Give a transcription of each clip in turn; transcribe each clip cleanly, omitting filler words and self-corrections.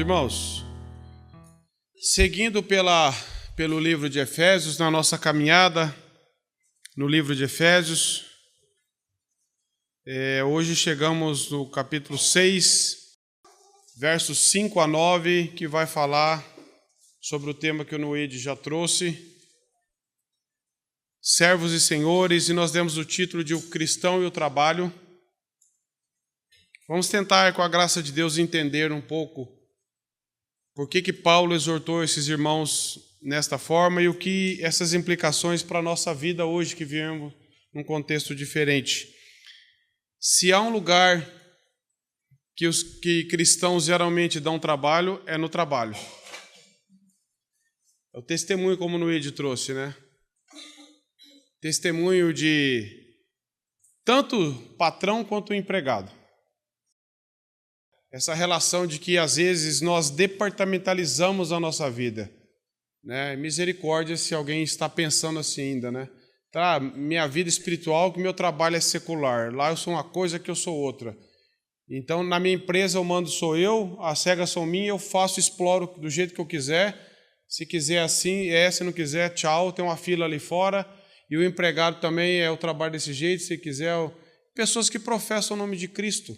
irmãos, seguindo pelo livro de Efésios, na nossa caminhada no livro de Efésios, hoje chegamos no capítulo 6, versos 5 a 9, que vai falar sobre o tema que o Noede já trouxe, servos e senhores, e nós demos o título de O Cristão e o Trabalho. Vamos tentar, com a graça de Deus, entender um pouco por que Paulo exortou esses irmãos nesta forma e o que essas implicações para a nossa vida hoje, que vivemos num contexto diferente. Se há um lugar que cristãos geralmente dão trabalho, é no trabalho. É o testemunho, como o Noede trouxe, né? Testemunho de tanto patrão quanto empregado. Essa relação de que, às vezes, nós departamentalizamos a nossa vida, né? Misericórdia se alguém está pensando assim ainda, né? Tá, minha vida espiritual, que meu trabalho é secular. Lá eu sou uma coisa, que eu sou outra. Então, na minha empresa, eu mando sou eu, as regras são minhas, eu faço, exploro do jeito que eu quiser. Se quiser assim, se não quiser, tchau, tem uma fila ali fora. E o empregado também é o trabalho desse jeito, se quiser. Pessoas que professam o nome de Cristo,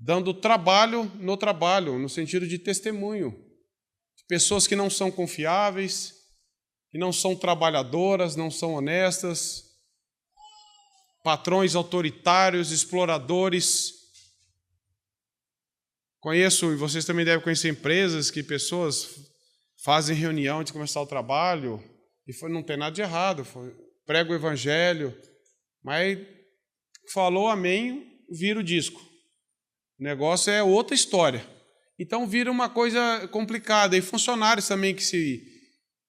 dando trabalho, no sentido de testemunho. Pessoas que não são confiáveis, que não são trabalhadoras, não são honestas, patrões autoritários, exploradores. Conheço, e vocês também devem conhecer empresas que pessoas fazem reunião antes de começar o trabalho, e não tem nada de errado, prega o evangelho, mas falou amém, vira o disco. O negócio é outra história. Então vira uma coisa complicada. E funcionários também que se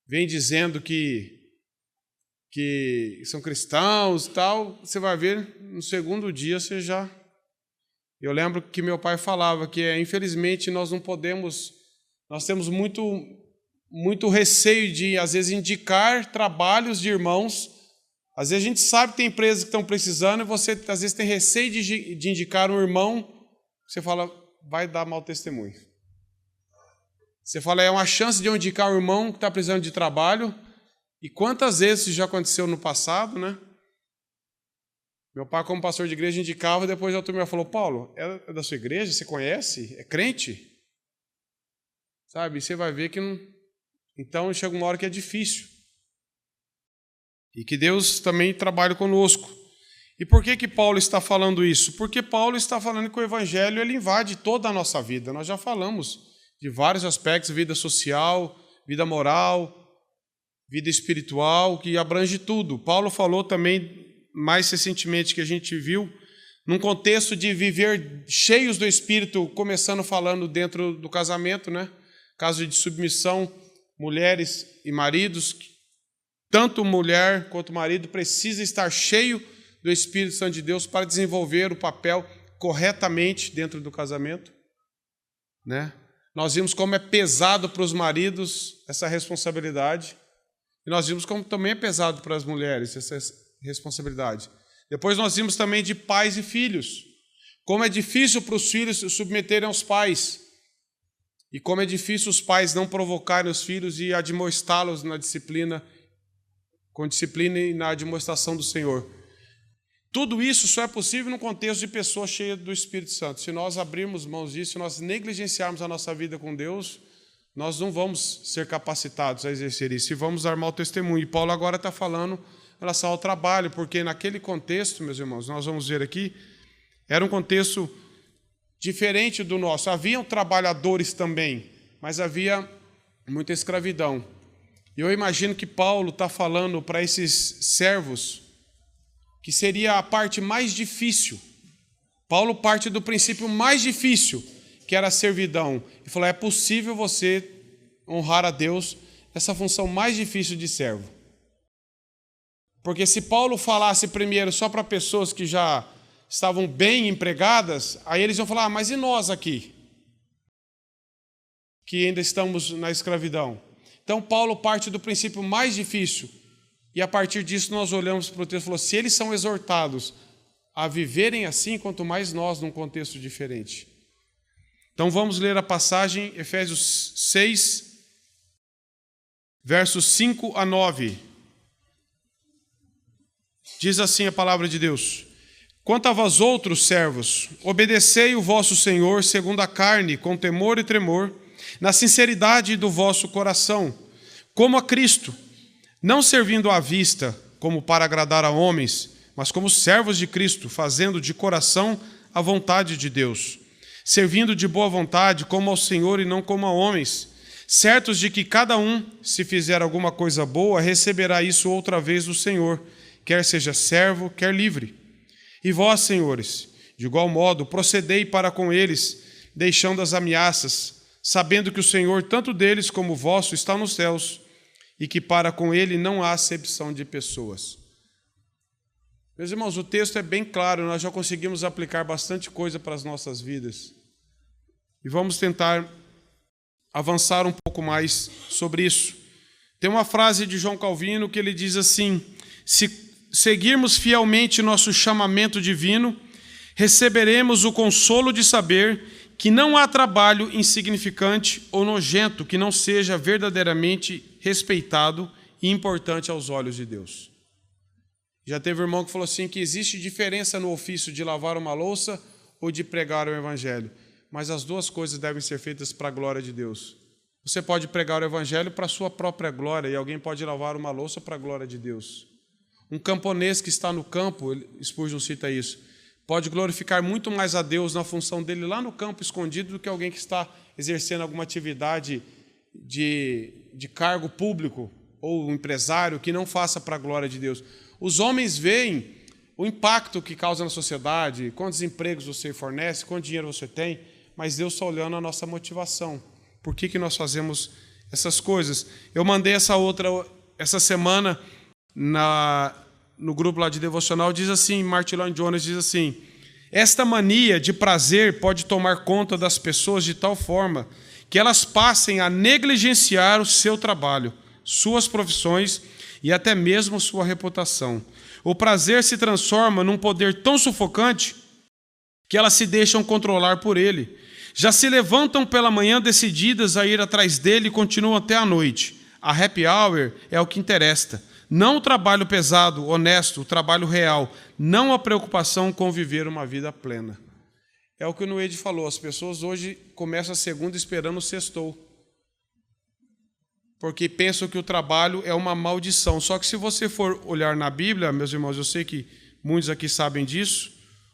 vem dizendo que são cristãos e tal, você vai ver, no segundo dia você já... Eu lembro que meu pai falava que, infelizmente, nós não podemos... Nós temos muito receio de, às vezes, indicar trabalhos de irmãos. Às vezes a gente sabe que tem empresas que estão precisando e você, às vezes, tem receio de indicar um irmão. Você fala, vai dar mau testemunho. Você fala, é uma chance de eu indicar um irmão que está precisando de trabalho. E quantas vezes isso já aconteceu no passado, né? Meu pai, como pastor de igreja, indicava, e depois a turma falou, Paulo, é da sua igreja? Você conhece? É crente? Sabe? E você vai ver que não... Então, chega uma hora que é difícil. E que Deus também trabalha conosco. E por que Paulo está falando isso? Porque Paulo está falando que o evangelho ele invade toda a nossa vida. Nós já falamos de vários aspectos, vida social, vida moral, vida espiritual, que abrange tudo. Paulo falou também, mais recentemente que a gente viu, num contexto de viver cheios do Espírito, começando falando dentro do casamento, né? Caso de submissão, mulheres e maridos, tanto mulher quanto marido precisa estar cheio do Espírito Santo de Deus para desenvolver o papel corretamente dentro do casamento, né? Nós vimos como é pesado para os maridos essa responsabilidade, e nós vimos como também é pesado para as mulheres essa responsabilidade. Depois nós vimos também de pais e filhos, como é difícil para os filhos se submeterem aos pais, e como é difícil os pais não provocarem os filhos e admoestá-los na disciplina, com disciplina e na admoestação do Senhor. Tudo isso só é possível no contexto de pessoas cheias do Espírito Santo. Se nós abrirmos mãos disso, se nós negligenciarmos a nossa vida com Deus, nós não vamos ser capacitados a exercer isso e vamos dar mau testemunho. E Paulo agora está falando em relação ao trabalho, porque naquele contexto, meus irmãos, nós vamos ver aqui, era um contexto diferente do nosso. Haviam trabalhadores também, mas havia muita escravidão. E eu imagino que Paulo está falando para esses servos que seria a parte mais difícil. Paulo parte do princípio mais difícil, que era a servidão. E falou, é possível você honrar a Deus essa função mais difícil de servo. Porque se Paulo falasse primeiro só para pessoas que já estavam bem empregadas, aí eles iam falar, mas e nós aqui? Que ainda estamos na escravidão. Então Paulo parte do princípio mais difícil. E a partir disso nós olhamos para o texto e falou, se eles são exortados a viverem assim, quanto mais nós num contexto diferente. Então vamos ler a passagem, Efésios 6, versos 5 a 9. Diz assim a palavra de Deus: Quanto a vós outros servos, obedecei o vosso Senhor segundo a carne, com temor e tremor, na sinceridade do vosso coração, como a Cristo, não servindo à vista, como para agradar a homens, mas como servos de Cristo, fazendo de coração a vontade de Deus, servindo de boa vontade, como ao Senhor e não como a homens, certos de que cada um, se fizer alguma coisa boa, receberá isso outra vez do Senhor, quer seja servo, quer livre. E vós, senhores, de igual modo, procedei para com eles, deixando as ameaças, sabendo que o Senhor, tanto deles como vosso, está nos céus, e que para com ele não há acepção de pessoas. Meus irmãos, o texto é bem claro, nós já conseguimos aplicar bastante coisa para as nossas vidas. E vamos tentar avançar um pouco mais sobre isso. Tem uma frase de João Calvino que ele diz assim: se seguirmos fielmente nosso chamamento divino, receberemos o consolo de saber que não há trabalho insignificante ou nojento que não seja verdadeiramente respeitado e importante aos olhos de Deus. Já teve um irmão que falou assim que existe diferença no ofício de lavar uma louça ou de pregar o evangelho, mas as duas coisas devem ser feitas para a glória de Deus. Você pode pregar o evangelho para a sua própria glória e alguém pode lavar uma louça para a glória de Deus. Um camponês que está no campo, Spurgeon cita isso, pode glorificar muito mais a Deus na função dele lá no campo escondido do que alguém que está exercendo alguma atividade de cargo público ou um empresário que não faça para a glória de Deus. Os homens veem o impacto que causa na sociedade, quantos empregos você fornece, quanto dinheiro você tem, mas Deus está olhando a nossa motivação. Por que nós fazemos essas coisas? Eu mandei essa semana no grupo lá de devocional, diz assim, Martin Lloyd-Jones diz assim: esta mania de prazer pode tomar conta das pessoas de tal forma que elas passem a negligenciar o seu trabalho, suas profissões e até mesmo sua reputação. O prazer se transforma num poder tão sufocante que elas se deixam controlar por ele. Já se levantam pela manhã decididas a ir atrás dele e continuam até a noite. A happy hour é o que interessa. Não o trabalho pesado, honesto, o trabalho real, não a preocupação com viver uma vida plena. É o que o Noede falou, as pessoas hoje começam a segunda esperando o sextou, porque pensam que o trabalho é uma maldição. Só que se você for olhar na Bíblia, meus irmãos, eu sei que muitos aqui sabem disso,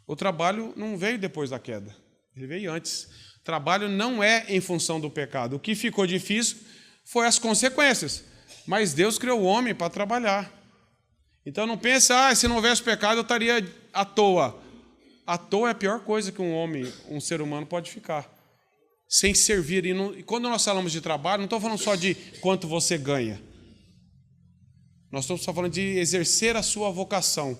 o trabalho não veio depois da queda, ele veio antes. O trabalho não é em função do pecado. O que ficou difícil foi as consequências. Mas Deus criou o homem para trabalhar. Então não pense, se não houvesse pecado eu estaria à toa. À toa é a pior coisa que um ser humano pode ficar. Sem servir. E quando nós falamos de trabalho, não estou falando só de quanto você ganha. Nós estamos só falando de exercer a sua vocação.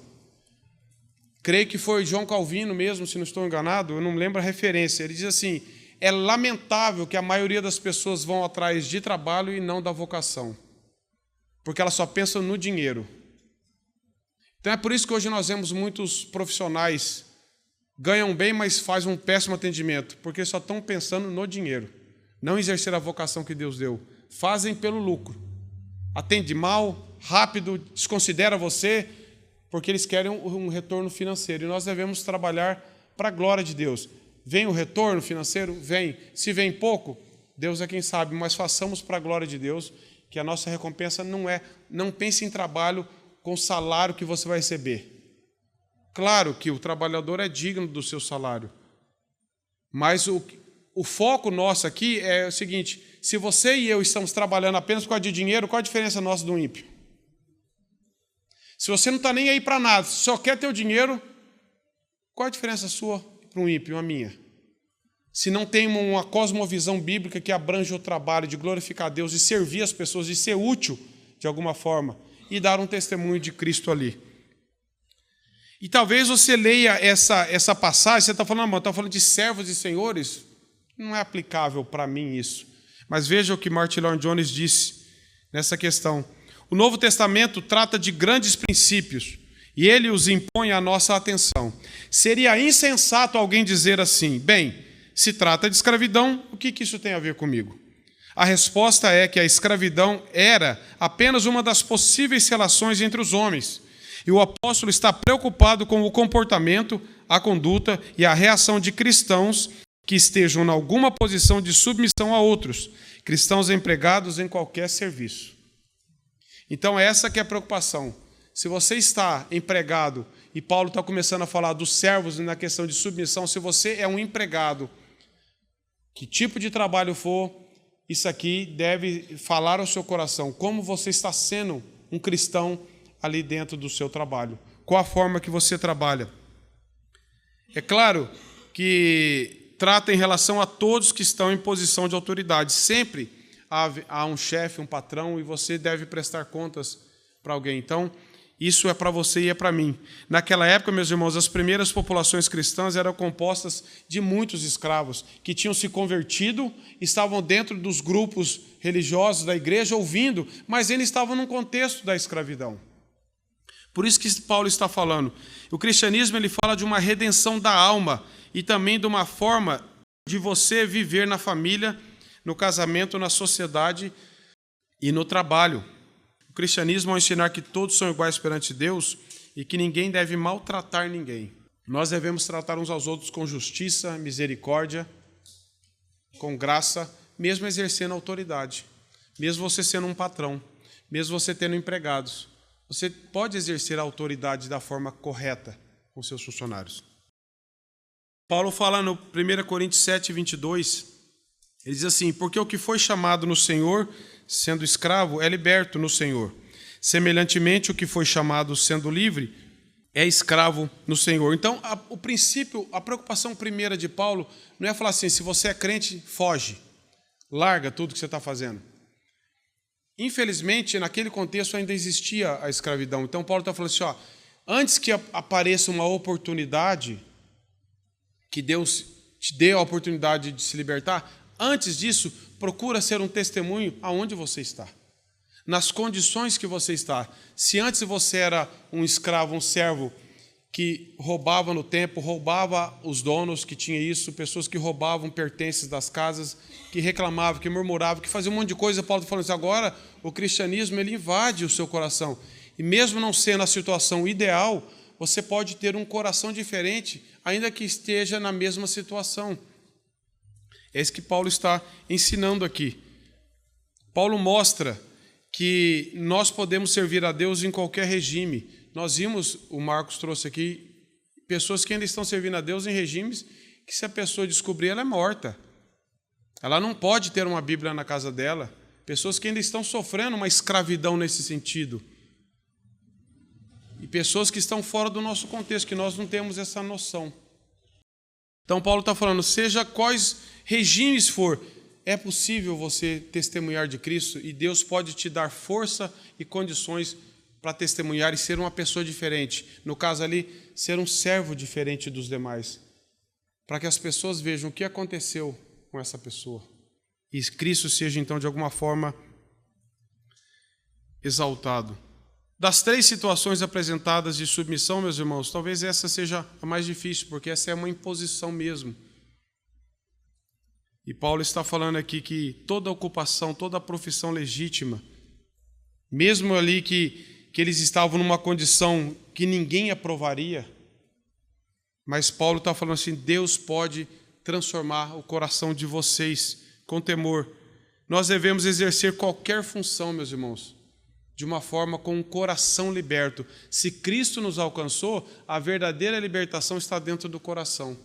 Creio que foi João Calvino mesmo, se não estou enganado, eu não lembro a referência. Ele diz assim: é lamentável que a maioria das pessoas vão atrás de trabalho e não da vocação, porque elas só pensam no dinheiro. Então é por isso que hoje nós vemos muitos profissionais ganham bem, mas fazem um péssimo atendimento, porque só estão pensando no dinheiro, não exercer a vocação que Deus deu. Fazem pelo lucro. Atende mal, rápido, desconsidera você, porque eles querem um retorno financeiro. E nós devemos trabalhar para a glória de Deus. Vem o retorno financeiro? Vem. Se vem pouco, Deus é quem sabe, mas façamos para a glória de Deus, que a nossa recompensa não pense em trabalho com o salário que você vai receber. Claro que o trabalhador é digno do seu salário, mas o foco nosso aqui é o seguinte: se você e eu estamos trabalhando apenas por causa de dinheiro, qual a diferença nossa do ímpio? Se você não está nem aí para nada, só quer ter o dinheiro, qual a diferença sua para um ímpio, a minha? Se não tem uma cosmovisão bíblica que abrange o trabalho de glorificar a Deus, de servir as pessoas, de ser útil de alguma forma e dar um testemunho de Cristo ali. E talvez você leia essa passagem, você está falando, está falando de servos e senhores, não é aplicável para mim isso. Mas veja o que Martin Lloyd-Jones disse nessa questão. O Novo Testamento trata de grandes princípios e ele os impõe à nossa atenção. Seria insensato alguém dizer assim: bem, se trata de escravidão, o que isso tem a ver comigo? A resposta é que a escravidão era apenas uma das possíveis relações entre os homens. E o apóstolo está preocupado com o comportamento, a conduta e a reação de cristãos que estejam em alguma posição de submissão a outros, cristãos empregados em qualquer serviço. Então, essa que é a preocupação. Se você está empregado, e Paulo está começando a falar dos servos na questão de submissão, se você é um empregado, que tipo de trabalho for, isso aqui deve falar ao seu coração, como você está sendo um cristão ali dentro do seu trabalho, qual a forma que você trabalha. É claro que trata em relação a todos que estão em posição de autoridade. Sempre há um chefe, um patrão, e você deve prestar contas para alguém. Então, isso é para você e é para mim. Naquela época, meus irmãos, as primeiras populações cristãs eram compostas de muitos escravos que tinham se convertido, estavam dentro dos grupos religiosos da igreja ouvindo, mas eles estavam num contexto da escravidão. Por isso que Paulo está falando. O cristianismo ele fala de uma redenção da alma e também de uma forma de você viver na família, no casamento, na sociedade e no trabalho. O cristianismo vai ensinar que todos são iguais perante Deus e que ninguém deve maltratar ninguém. Nós devemos tratar uns aos outros com justiça, misericórdia, com graça, mesmo exercendo autoridade, mesmo você sendo um patrão, mesmo você tendo empregados. Você pode exercer a autoridade da forma correta com seus funcionários. Paulo fala no 1 Coríntios 7, 22, ele diz assim: porque o que foi chamado no Senhor, sendo escravo, é liberto no Senhor. Semelhantemente, o que foi chamado sendo livre, é escravo no Senhor. Então, o princípio, a preocupação primeira de Paulo não é falar assim, se você é crente, foge, larga tudo que você está fazendo. Infelizmente, naquele contexto ainda existia a escravidão. Então, Paulo está falando assim, antes que apareça uma oportunidade, que Deus te dê a oportunidade de se libertar, antes disso, procura ser um testemunho aonde você está, nas condições que você está. Se antes você era um escravo, um servo, que roubava no templo, roubava os donos que tinham isso, pessoas que roubavam pertences das casas, que reclamavam, que murmuravam, que faziam um monte de coisa. Paulo está falando assim, agora o cristianismo ele invade o seu coração. E mesmo não sendo a situação ideal, você pode ter um coração diferente, ainda que esteja na mesma situação. É isso que Paulo está ensinando aqui. Paulo mostra que nós podemos servir a Deus em qualquer regime. Nós vimos, o Marcos trouxe aqui, pessoas que ainda estão servindo a Deus em regimes que, se a pessoa descobrir, ela é morta. Ela não pode ter uma Bíblia na casa dela. Pessoas que ainda estão sofrendo uma escravidão nesse sentido. E pessoas que estão fora do nosso contexto, que nós não temos essa noção. Então, Paulo está falando, seja quais regimes for, é possível você testemunhar de Cristo e Deus pode te dar força e condições para testemunhar e ser uma pessoa diferente. No caso ali, ser um servo diferente dos demais. Para que as pessoas vejam o que aconteceu com essa pessoa. E Cristo seja, então, de alguma forma exaltado. Das 3 situações apresentadas de submissão, meus irmãos, talvez essa seja a mais difícil, porque essa é uma imposição mesmo. E Paulo está falando aqui que toda ocupação, toda profissão legítima, mesmo ali que eles estavam numa condição que ninguém aprovaria, mas Paulo está falando assim, Deus pode transformar o coração de vocês com temor. Nós devemos exercer qualquer função, meus irmãos, de uma forma com um coração liberto. Se Cristo nos alcançou, a verdadeira libertação está dentro do coração.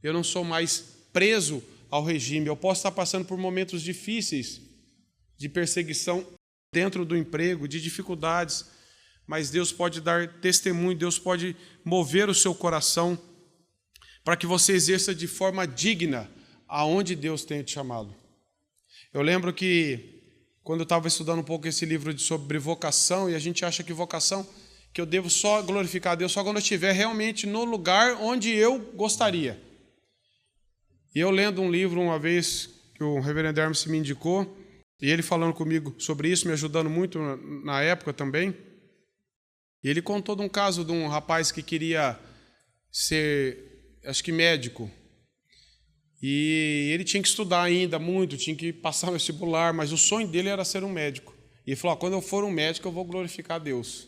Eu não sou mais preso ao regime. Eu posso estar passando por momentos difíceis, de perseguição dentro do emprego, de dificuldades, mas Deus pode dar testemunho, Deus pode mover o seu coração para que você exerça de forma digna aonde Deus tem te chamado. Eu lembro que quando eu estava estudando um pouco esse livro sobre vocação, e a gente acha que vocação, que eu devo só glorificar a Deus só quando eu estiver realmente no lugar onde eu gostaria. E eu lendo um livro uma vez, que o reverendo Hermes me indicou, e ele falando comigo sobre isso, me ajudando muito na época também, e ele contou de um caso de um rapaz que queria ser, acho que médico, E ele tinha que estudar ainda muito, tinha que passar no vestibular, mas o sonho dele era ser um médico. E ele falou, quando eu for um médico, eu vou glorificar a Deus.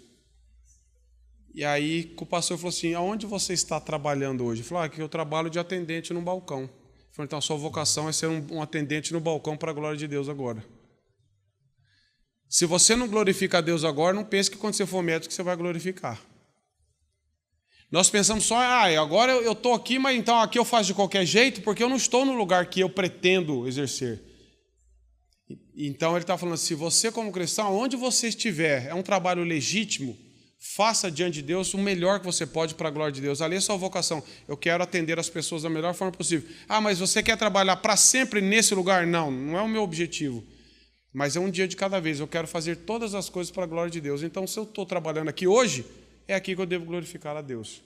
E aí o pastor falou assim, aonde você está trabalhando hoje? Ele falou, que eu trabalho de atendente num balcão. Ele falou, então a sua vocação é ser um atendente no balcão para a glória de Deus agora. Se você não glorifica a Deus agora, não pense que quando você for médico você vai glorificar. Nós pensamos só, agora eu estou aqui, mas então aqui eu faço de qualquer jeito, porque eu não estou no lugar que eu pretendo exercer. Então ele está falando, se você como cristão, onde você estiver, é um trabalho legítimo, faça diante de Deus o melhor que você pode para a glória de Deus. Ali é a sua vocação. Eu quero atender as pessoas da melhor forma possível. Mas você quer trabalhar para sempre nesse lugar? Não, não é o meu objetivo. Mas é um dia de cada vez. Eu quero fazer todas as coisas para a glória de Deus. Então, se eu estou trabalhando aqui hoje, é aqui que eu devo glorificar a Deus.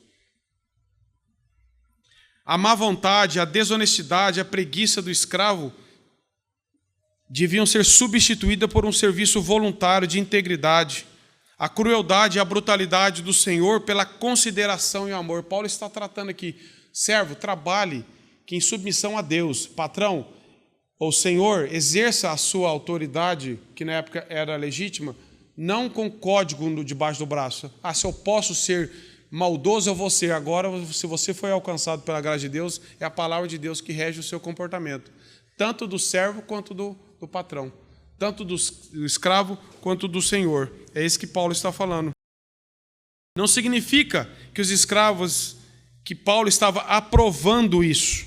A má vontade, a desonestidade, a preguiça do escravo deviam ser substituídas por um serviço voluntário de integridade. A crueldade e a brutalidade do Senhor pela consideração e amor. Paulo está tratando aqui, servo, trabalhe que em submissão a Deus. Patrão, ou Senhor, exerça a sua autoridade, que na época era legítima, não com código debaixo do braço. Se eu posso ser maldoso, eu vou ser. Agora, se você foi alcançado pela graça de Deus, é a palavra de Deus que rege o seu comportamento. Tanto do servo quanto do patrão. Tanto do escravo quanto do senhor. É isso que Paulo está falando. Não significa que os escravos, que Paulo estava aprovando isso.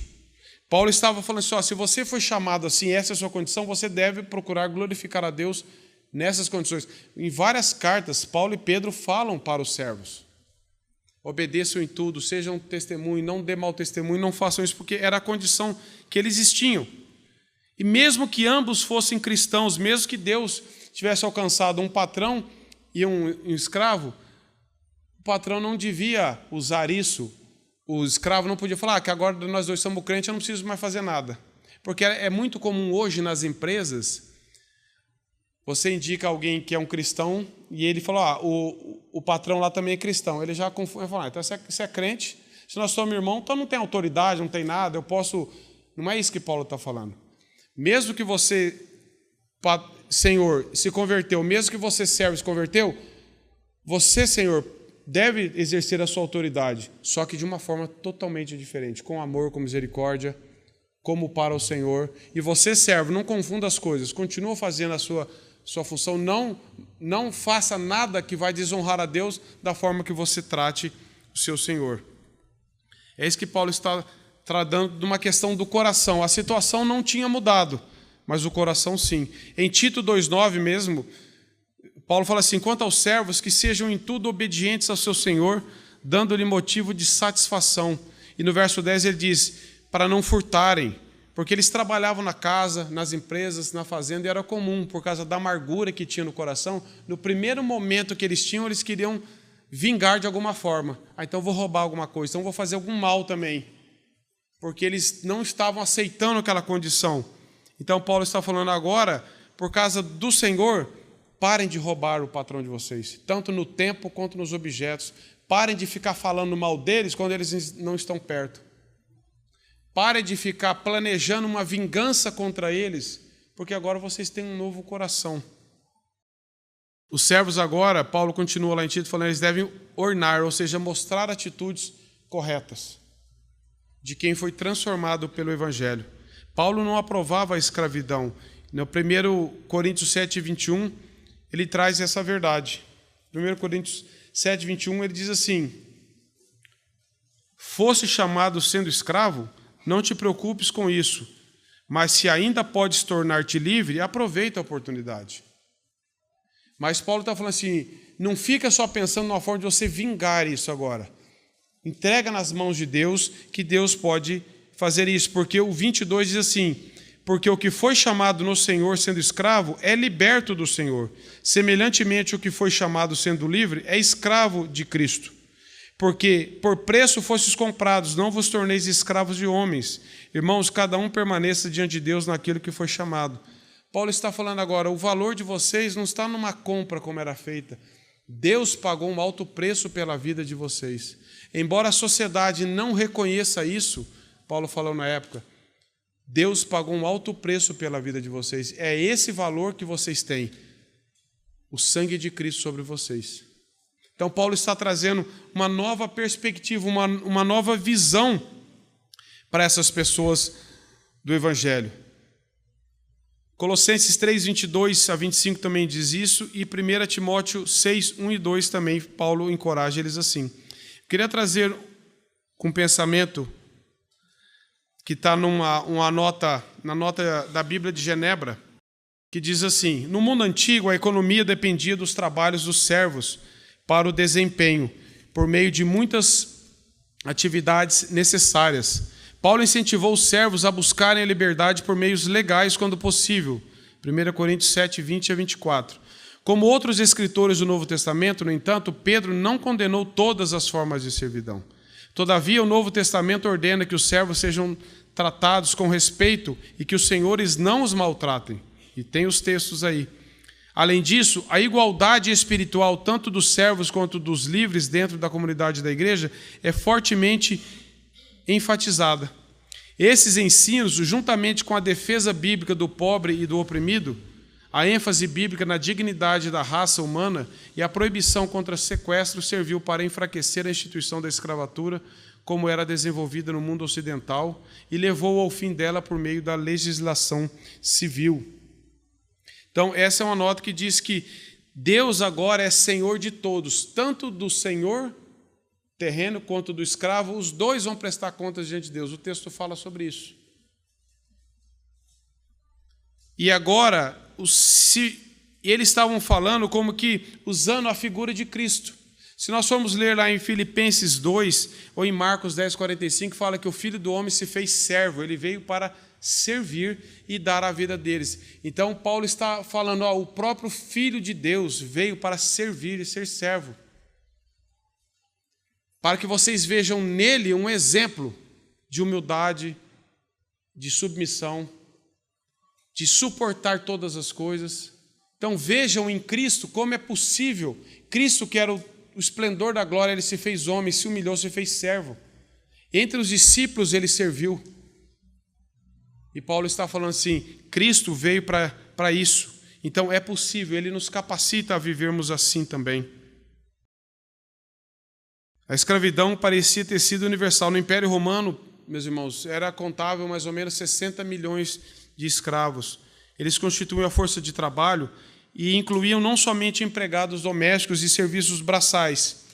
Paulo estava falando assim, se você foi chamado assim, essa é a sua condição, você deve procurar glorificar a Deus nessas condições. Em várias cartas, Paulo e Pedro falam para os servos. Obedeçam em tudo, sejam testemunho, não dê mau testemunho, não façam isso, porque era a condição que eles tinham. E mesmo que ambos fossem cristãos, mesmo que Deus tivesse alcançado um patrão e um escravo, o patrão não devia usar isso. O escravo não podia falar que agora nós dois somos crentes, eu não preciso mais fazer nada. Porque é muito comum hoje nas empresas, você indica alguém que é um cristão e ele fala, o patrão lá também é cristão. Ele já confunde, fala, então você é crente, se nós somos irmãos, então não tem autoridade, não tem nada, eu posso... Não é isso que Paulo está falando. Mesmo que você, Senhor, se converteu, mesmo que você servo se converteu, você, Senhor, deve exercer a sua autoridade, só que de uma forma totalmente diferente, com amor, com misericórdia, como para o Senhor. E você, servo, não confunda as coisas, continua fazendo a sua função, não faça nada que vai desonrar a Deus da forma que você trate o seu Senhor. É isso que Paulo está tratando de uma questão do coração. A situação não tinha mudado, mas o coração sim. Em Tito 2,9 mesmo, Paulo fala assim, quanto aos servos, que sejam em tudo obedientes ao seu Senhor, dando-lhe motivo de satisfação. E no verso 10 ele diz, para não furtarem, porque eles trabalhavam na casa, nas empresas, na fazenda, e era comum, por causa da amargura que tinha no coração, no primeiro momento que eles tinham, eles queriam vingar de alguma forma. Então eu vou roubar alguma coisa, então eu vou fazer algum mal também. Porque eles não estavam aceitando aquela condição. Então Paulo está falando agora, por causa do Senhor, parem de roubar o patrão de vocês, tanto no tempo quanto nos objetos. Parem de ficar falando mal deles quando eles não estão perto. Parem de ficar planejando uma vingança contra eles, porque agora vocês têm um novo coração. Os servos agora, Paulo continua lá em Tito falando, eles devem ornar, ou seja, mostrar atitudes corretas de quem foi transformado pelo Evangelho. Paulo não aprovava a escravidão. No 1 Coríntios 7, 21, ele traz essa verdade. 1 Coríntios 7, 21, ele diz assim, fosse chamado sendo escravo, não te preocupes com isso, mas se ainda podes tornar-te livre, aproveita a oportunidade. Mas Paulo está falando assim, não fica só pensando numa forma de você vingar isso agora. Entrega nas mãos de Deus, que Deus pode fazer isso. Porque o 22 diz assim, porque o que foi chamado no Senhor sendo escravo é liberto do Senhor. Semelhantemente, o que foi chamado sendo livre é escravo de Cristo. Porque por preço fostes comprados, não vos torneis escravos de homens. Irmãos, cada um permaneça diante de Deus naquilo que foi chamado. Paulo está falando agora, o valor de vocês não está numa compra como era feita. Deus pagou um alto preço pela vida de vocês. Embora a sociedade não reconheça isso, Paulo falou na época, Deus pagou um alto preço pela vida de vocês. É esse valor que vocês têm. O sangue de Cristo sobre vocês. Então, Paulo está trazendo uma nova perspectiva, uma nova visão para essas pessoas do Evangelho. Colossenses 3, 22 a 25 também diz isso, e 1 Timóteo 6, 1 e 2 também, Paulo encoraja eles assim. Queria trazer com um pensamento que está na nota da Bíblia de Genebra, que diz assim: no mundo antigo, a economia dependia dos trabalhos dos servos para o desempenho, por meio de muitas atividades necessárias. Paulo incentivou os servos a buscarem a liberdade por meios legais quando possível. 1 Coríntios 7, 20 a 24. Como outros escritores do Novo Testamento, no entanto, Pedro não condenou todas as formas de servidão. Todavia, o Novo Testamento ordena que os servos sejam tratados com respeito e que os senhores não os maltratem. E tem os textos aí. Além disso, a igualdade espiritual, tanto dos servos quanto dos livres dentro da comunidade da igreja, é fortemente enfatizada. Esses ensinos, juntamente com a defesa bíblica do pobre e do oprimido, a ênfase bíblica na dignidade da raça humana e a proibição contra sequestro, serviu para enfraquecer a instituição da escravatura, como era desenvolvida no mundo ocidental, e levou ao fim dela por meio da legislação civil. Então, essa é uma nota que diz que Deus agora é Senhor de todos, tanto do senhor terreno quanto do escravo, os dois vão prestar contas diante de Deus. O texto fala sobre isso. E agora, eles estavam falando como que usando a figura de Cristo. Se nós formos ler lá em Filipenses 2, ou em Marcos 10, 45, fala que o Filho do Homem se fez servo, ele veio para servir e dar a vida deles. Então, Paulo está falando, o próprio Filho de Deus veio para servir e ser servo. Para que vocês vejam nele um exemplo de humildade, de submissão, de suportar todas as coisas. Então vejam em Cristo como é possível. Cristo, que era o esplendor da glória, ele se fez homem, se humilhou, se fez servo. Entre os discípulos ele serviu. E Paulo está falando assim, Cristo veio para isso. Então é possível, ele nos capacita a vivermos assim também. A escravidão parecia ter sido universal. No Império Romano, meus irmãos, era contável mais ou menos 60 milhões de escravos. Eles constituíam a força de trabalho e incluíam não somente empregados domésticos e serviços braçais,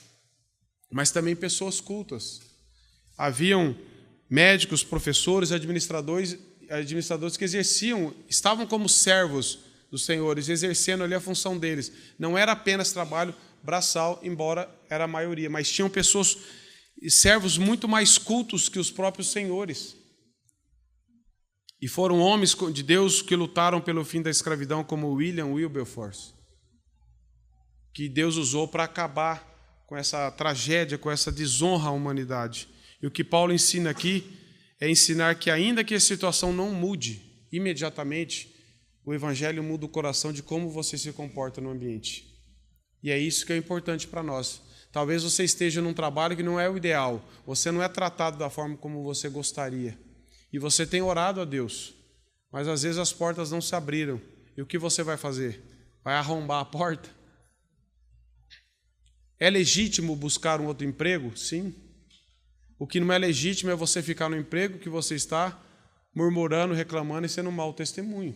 mas também pessoas cultas. Haviam médicos, professores, administradores que estavam como servos dos senhores, exercendo ali a função deles. Não era apenas trabalho braçal, embora era a maioria, mas tinham pessoas, servos muito mais cultos que os próprios senhores. E foram homens de Deus que lutaram pelo fim da escravidão, como William Wilberforce, que Deus usou para acabar com essa tragédia, com essa desonra à humanidade. E o que Paulo ensina aqui é ensinar que, ainda que a situação não mude imediatamente, o Evangelho muda o coração de como você se comporta no ambiente. E é isso que é importante para nós. Talvez você esteja num trabalho que não é o ideal, você não é tratado da forma como você gostaria. E você tem orado a Deus, mas às vezes as portas não se abriram. E o que você vai fazer? Vai arrombar a porta? É legítimo buscar um outro emprego? Sim. O que não é legítimo é você ficar no emprego que você está murmurando, reclamando e sendo um mau testemunho.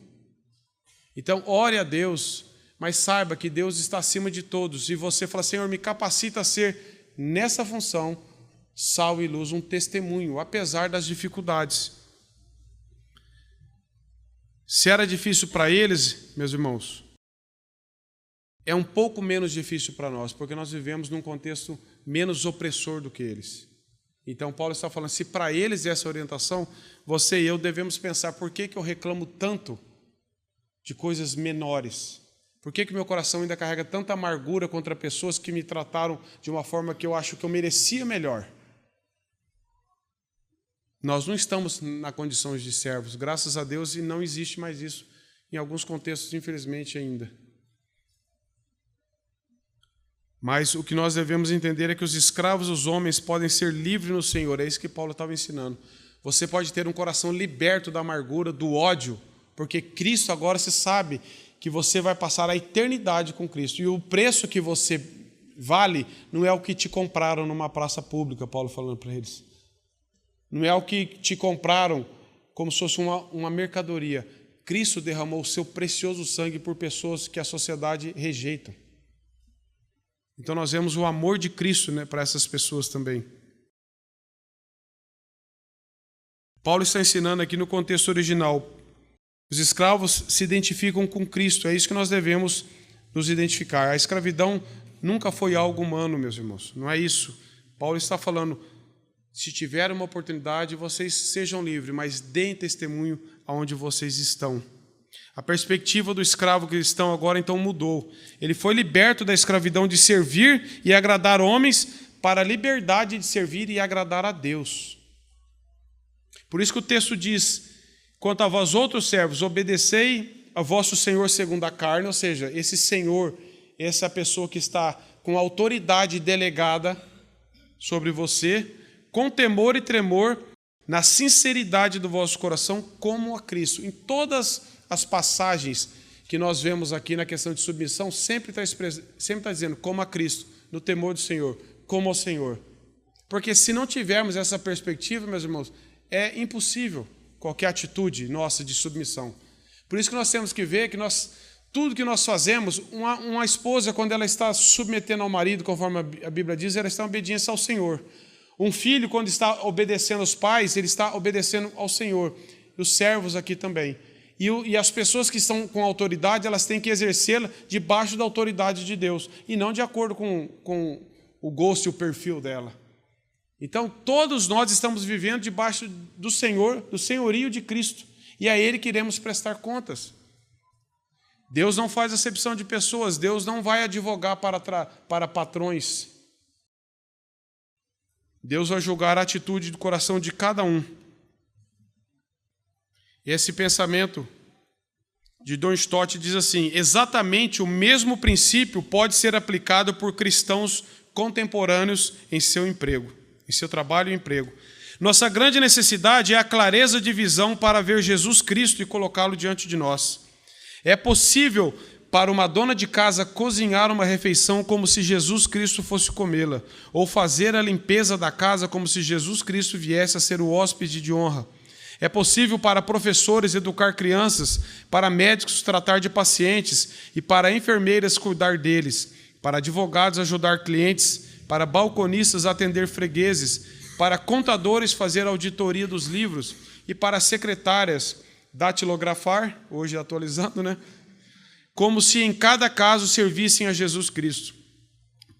Então, ore a Deus, mas saiba que Deus está acima de todos. E você fala, Senhor, me capacita a ser, nessa função, sal e luz, um testemunho, apesar das dificuldades. Se era difícil para eles, meus irmãos, é um pouco menos difícil para nós, porque nós vivemos num contexto menos opressor do que eles. Então, Paulo está falando, se para eles essa orientação, você e eu devemos pensar, por que eu reclamo tanto de coisas menores? Por que meu coração ainda carrega tanta amargura contra pessoas que me trataram de uma forma que eu acho que eu merecia melhor? Nós não estamos na condição de servos, graças a Deus, e não existe mais isso em alguns contextos, infelizmente, ainda. Mas o que nós devemos entender é que os escravos, os homens, podem ser livres no Senhor. É isso que Paulo estava ensinando. Você pode ter um coração liberto da amargura, do ódio, porque Cristo agora você sabe que você vai passar a eternidade com Cristo. E o preço que você vale não é o que te compraram numa praça pública, Paulo falando para eles. Não é o que te compraram como se fosse uma mercadoria. Cristo derramou o seu precioso sangue por pessoas que a sociedade rejeita. Então nós vemos o amor de Cristo, né, para essas pessoas também. Paulo está ensinando aqui no contexto original. Os escravos se identificam com Cristo, é isso que nós devemos nos identificar. A escravidão nunca foi algo humano, meus irmãos, não é isso. Paulo está falando, se tiver uma oportunidade, vocês sejam livres, mas deem testemunho aonde vocês estão. A perspectiva do escravo cristão agora então mudou. Ele foi liberto da escravidão de servir e agradar homens para a liberdade de servir e agradar a Deus. Por isso que o texto diz, quanto a vós outros servos, obedecei a vosso Senhor segundo a carne, ou seja, esse Senhor, essa pessoa que está com autoridade delegada sobre você, com temor e tremor, na sinceridade do vosso coração, como a Cristo. Em todas as passagens que nós vemos aqui na questão de submissão, sempre está dizendo, como a Cristo, no temor do Senhor, como ao Senhor. Porque se não tivermos essa perspectiva, meus irmãos, é impossível qualquer atitude nossa de submissão. Por isso que nós temos que ver que tudo que nós fazemos, uma esposa, quando ela está submetendo ao marido, conforme a Bíblia diz, ela está em obediência ao Senhor. Um filho, quando está obedecendo aos pais, ele está obedecendo ao Senhor. E os servos aqui também. E as pessoas que estão com autoridade, elas têm que exercê-la debaixo da autoridade de Deus, e não de acordo com o gosto e o perfil dela. Então, todos nós estamos vivendo debaixo do Senhor, do senhorio de Cristo, e a Ele que iremos prestar contas. Deus não faz acepção de pessoas, Deus não vai advogar para patrões. Deus vai julgar a atitude do coração de cada um. Esse pensamento de Don Stott diz assim, exatamente o mesmo princípio pode ser aplicado por cristãos contemporâneos em seu emprego, em seu trabalho e emprego. Nossa grande necessidade é a clareza de visão para ver Jesus Cristo e colocá-lo diante de nós. É possível para uma dona de casa cozinhar uma refeição como se Jesus Cristo fosse comê-la, ou fazer a limpeza da casa como se Jesus Cristo viesse a ser o hóspede de honra. É possível para professores educar crianças, para médicos tratar de pacientes e para enfermeiras cuidar deles, para advogados ajudar clientes, para balconistas atender fregueses, para contadores fazer auditoria dos livros e para secretárias datilografar, hoje atualizando, né? Como se em cada caso servissem a Jesus Cristo.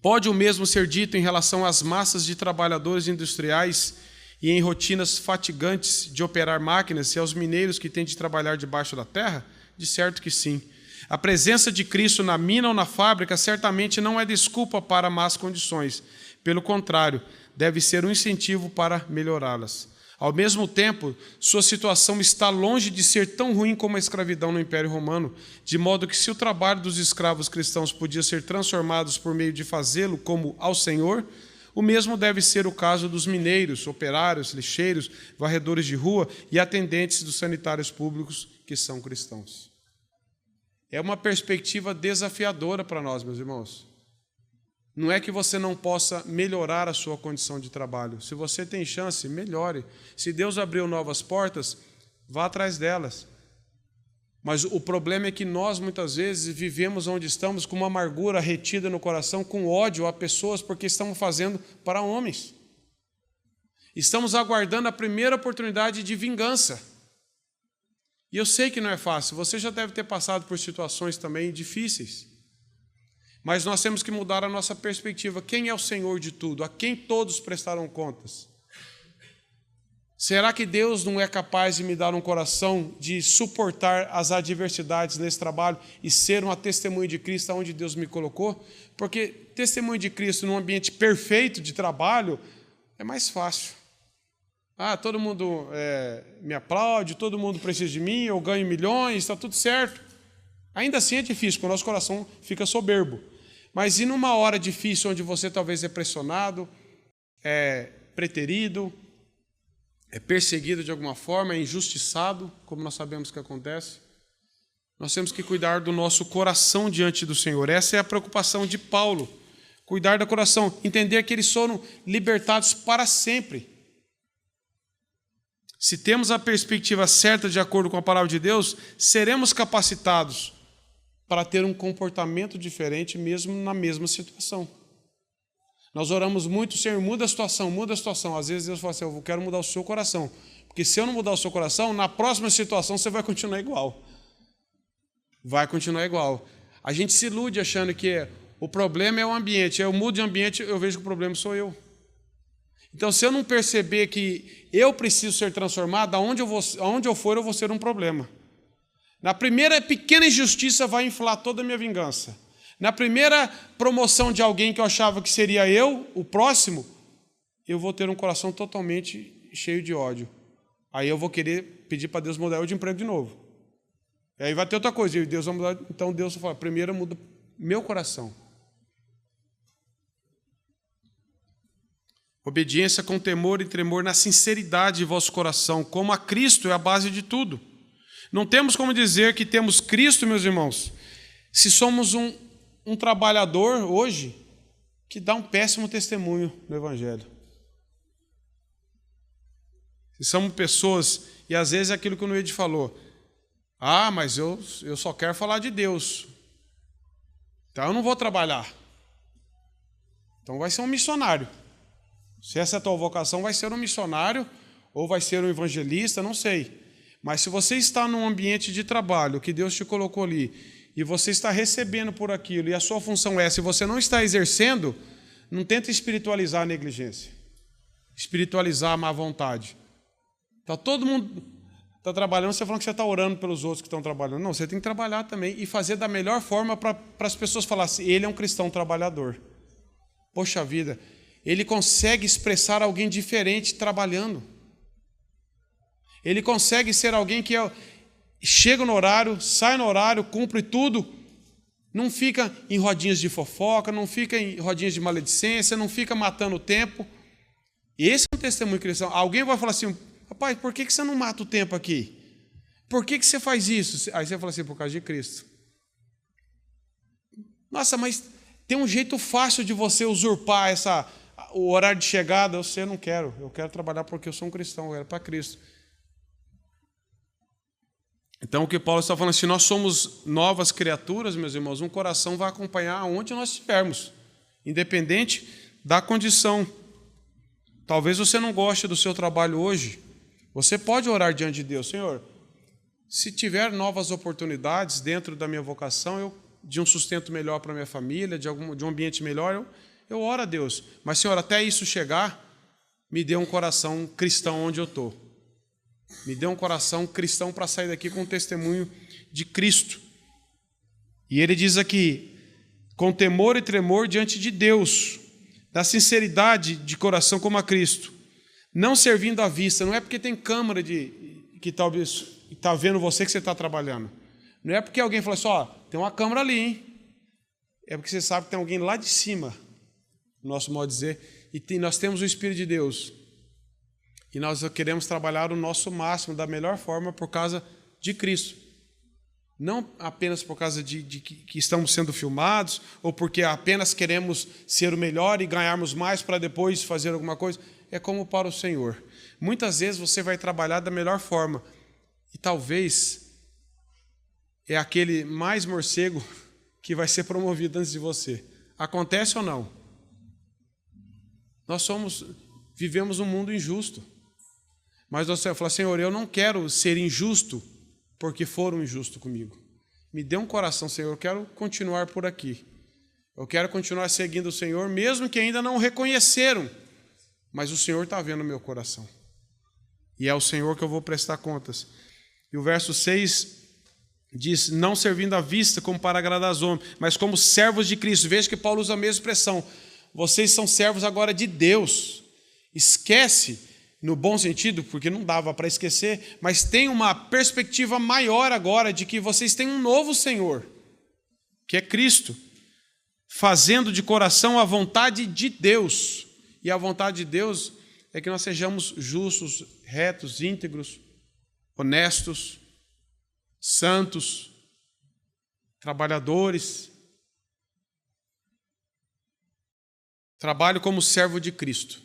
Pode o mesmo ser dito em relação às massas de trabalhadores industriais e em rotinas fatigantes de operar máquinas e aos mineiros que têm de trabalhar debaixo da terra? De certo que sim. A presença de Cristo na mina ou na fábrica certamente não é desculpa para más condições. Pelo contrário, deve ser um incentivo para melhorá-las. Ao mesmo tempo, sua situação está longe de ser tão ruim como a escravidão no Império Romano, de modo que se o trabalho dos escravos cristãos podia ser transformado por meio de fazê-lo como ao Senhor, o mesmo deve ser o caso dos mineiros, operários, lixeiros, varredores de rua e atendentes dos sanitários públicos que são cristãos. É uma perspectiva desafiadora para nós, meus irmãos. Não é que você não possa melhorar a sua condição de trabalho. Se você tem chance, melhore. Se Deus abriu novas portas, vá atrás delas. Mas o problema é que nós, muitas vezes, vivemos onde estamos com uma amargura retida no coração, com ódio a pessoas, porque estamos fazendo para homens. Estamos aguardando a primeira oportunidade de vingança. E eu sei que não é fácil. Você já deve ter passado por situações também difíceis. Mas nós temos que mudar a nossa perspectiva. Quem é o Senhor de tudo? A quem todos prestaram contas? Será que Deus não é capaz de me dar um coração de suportar as adversidades nesse trabalho e ser uma testemunha de Cristo onde Deus me colocou? Porque testemunho de Cristo num ambiente perfeito de trabalho é mais fácil. Todo mundo me aplaude, todo mundo precisa de mim, eu ganho milhões, está tudo certo. Ainda assim é difícil, porque o nosso coração fica soberbo. Mas e numa hora difícil, onde você talvez é pressionado, é preterido, é perseguido de alguma forma, é injustiçado, como nós sabemos que acontece. Nós temos que cuidar do nosso coração diante do Senhor. Essa é a preocupação de Paulo. Cuidar do coração, entender que eles foram libertados para sempre. Se temos a perspectiva certa de acordo com a palavra de Deus, seremos capacitados para ter um comportamento diferente mesmo na mesma situação. Nós oramos muito, Senhor, muda a situação, muda a situação. Às vezes Deus fala assim, eu quero mudar o seu coração. Porque se eu não mudar o seu coração, na próxima situação você vai continuar igual. Vai continuar igual. A gente se ilude achando que o problema é o ambiente. Eu mudo de ambiente, eu vejo que o problema sou eu. Então, se eu não perceber que eu preciso ser transformado, aonde eu for, eu vou ser um problema. Na primeira pequena injustiça vai inflar toda a minha vingança. Na primeira promoção de alguém que eu achava que seria eu, o próximo, eu vou ter um coração totalmente cheio de ódio. Aí eu vou querer pedir para Deus mudar eu de emprego de novo. E aí vai ter outra coisa, e Deus vai mudar. Então Deus fala, primeiro muda meu coração. Obediência com temor e tremor na sinceridade de vosso coração, como a Cristo é a base de tudo. Não temos como dizer que temos Cristo, meus irmãos, se somos um trabalhador hoje que dá um péssimo testemunho no Evangelho. Se somos pessoas, e às vezes é aquilo que o Noede falou, mas eu só quero falar de Deus, então eu não vou trabalhar. Então vai ser um missionário. Se essa é a tua vocação, vai ser um missionário ou vai ser um evangelista, não sei. Mas se você está num ambiente de trabalho que Deus te colocou ali e você está recebendo por aquilo e a sua função é, se você não está exercendo, não tenta espiritualizar a negligência, espiritualizar a má vontade. Então todo mundo está trabalhando, você falando que você está orando pelos outros que estão trabalhando. Não, você tem que trabalhar também e fazer da melhor forma para as pessoas falarem assim, ele é um cristão trabalhador. Poxa vida, ele consegue expressar alguém diferente trabalhando. Ele consegue ser alguém que chega no horário, sai no horário, cumpre tudo, não fica em rodinhas de fofoca, não fica em rodinhas de maledicência, não fica matando o tempo. Esse é um testemunho cristão. Alguém vai falar assim, rapaz, por que você não mata o tempo aqui? Por que você faz isso? Aí você fala assim, por causa de Cristo. Nossa, mas tem um jeito fácil de você usurpar o horário de chegada. Eu não quero, eu quero trabalhar porque eu sou um cristão, eu quero para Cristo. Então o que Paulo está falando, se nós somos novas criaturas, meus irmãos, um coração vai acompanhar aonde nós estivermos, independente da condição. Talvez você não goste do seu trabalho hoje, você pode orar diante de Deus, Senhor, se tiver novas oportunidades dentro da minha vocação, de um sustento melhor para a minha família, de um ambiente melhor, eu oro a Deus. Mas, Senhor, até isso chegar, me dê um coração cristão onde eu estou. Me dê um coração cristão para sair daqui com um testemunho de Cristo. E ele diz aqui, com temor e tremor diante de Deus, da sinceridade de coração como a Cristo, não servindo à vista, não é porque tem câmera que talvez está vendo você que você está trabalhando. Não é porque alguém falou assim, tem uma câmera ali, hein? É porque você sabe que tem alguém lá de cima, nosso modo de dizer, e nós temos o Espírito de Deus. E nós queremos trabalhar o nosso máximo, da melhor forma, por causa de Cristo. Não apenas por causa de que estamos sendo filmados, ou porque apenas queremos ser o melhor e ganharmos mais para depois fazer alguma coisa. É como para o Senhor. Muitas vezes você vai trabalhar da melhor forma. E talvez é aquele mais morcego que vai ser promovido antes de você. Acontece ou não? Nós vivemos um mundo injusto. Mas você fala, Senhor, eu não quero ser injusto porque foram injustos comigo. Me dê um coração, Senhor, eu quero continuar por aqui. Eu quero continuar seguindo o Senhor, mesmo que ainda não o reconheceram. Mas o Senhor está vendo o meu coração. E é o Senhor que eu vou prestar contas. E o verso 6 diz, não servindo à vista como para agradar aos homens, mas como servos de Cristo. Veja que Paulo usa a mesma expressão. Vocês são servos agora de Deus. Esquece, no bom sentido, porque não dava para esquecer, mas tem uma perspectiva maior agora de que vocês têm um novo Senhor, que é Cristo, fazendo de coração a vontade de Deus. E a vontade de Deus é que nós sejamos justos, retos, íntegros, honestos, santos, trabalhadores. Trabalho como servo de Cristo.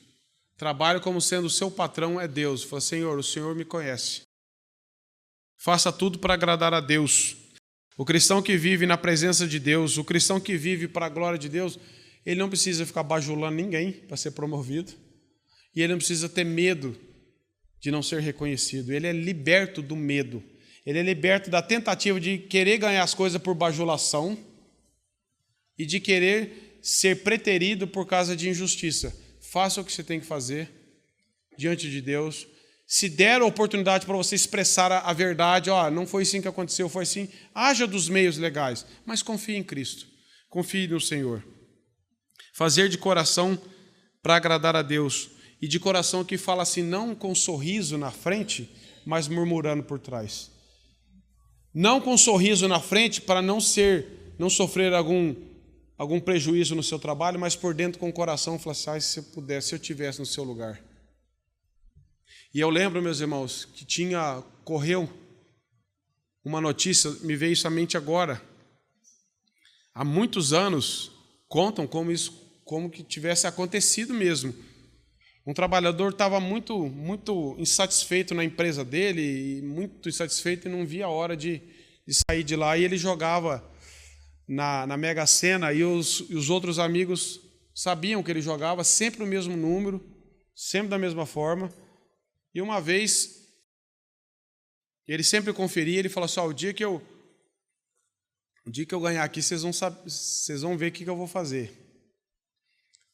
Trabalho como sendo o seu patrão é Deus. Fala, Senhor, o Senhor me conhece. Faça tudo para agradar a Deus. O cristão que vive na presença de Deus, o cristão que vive para a glória de Deus, ele não precisa ficar bajulando ninguém para ser promovido. E ele não precisa ter medo de não ser reconhecido. Ele é liberto do medo. Ele é liberto da tentativa de querer ganhar as coisas por bajulação e de querer ser preterido por causa de injustiça. Faça o que você tem que fazer diante de Deus. Se der a oportunidade para você expressar a verdade, não foi assim que aconteceu, foi assim, haja dos meios legais, mas confie em Cristo, confie no Senhor. Fazer de coração para agradar a Deus, e de coração que fala assim, não com sorriso na frente, mas murmurando por trás. Não com sorriso na frente para não sofrer algum prejuízo no seu trabalho, mas por dentro com o coração, falar assim, se eu pudesse, se eu estivesse no seu lugar. E eu lembro, meus irmãos, que correu uma notícia, me veio isso à mente agora. Há muitos anos, contam como que tivesse acontecido mesmo. Um trabalhador estava muito, muito insatisfeito na empresa dele, muito insatisfeito e não via a hora de sair de lá. E ele jogava na Mega Sena e os outros amigos sabiam que ele jogava sempre o mesmo número, sempre da mesma forma. E uma vez, ele sempre conferia, ele falou assim, o dia que eu ganhar aqui, vocês vão ver o que eu vou fazer.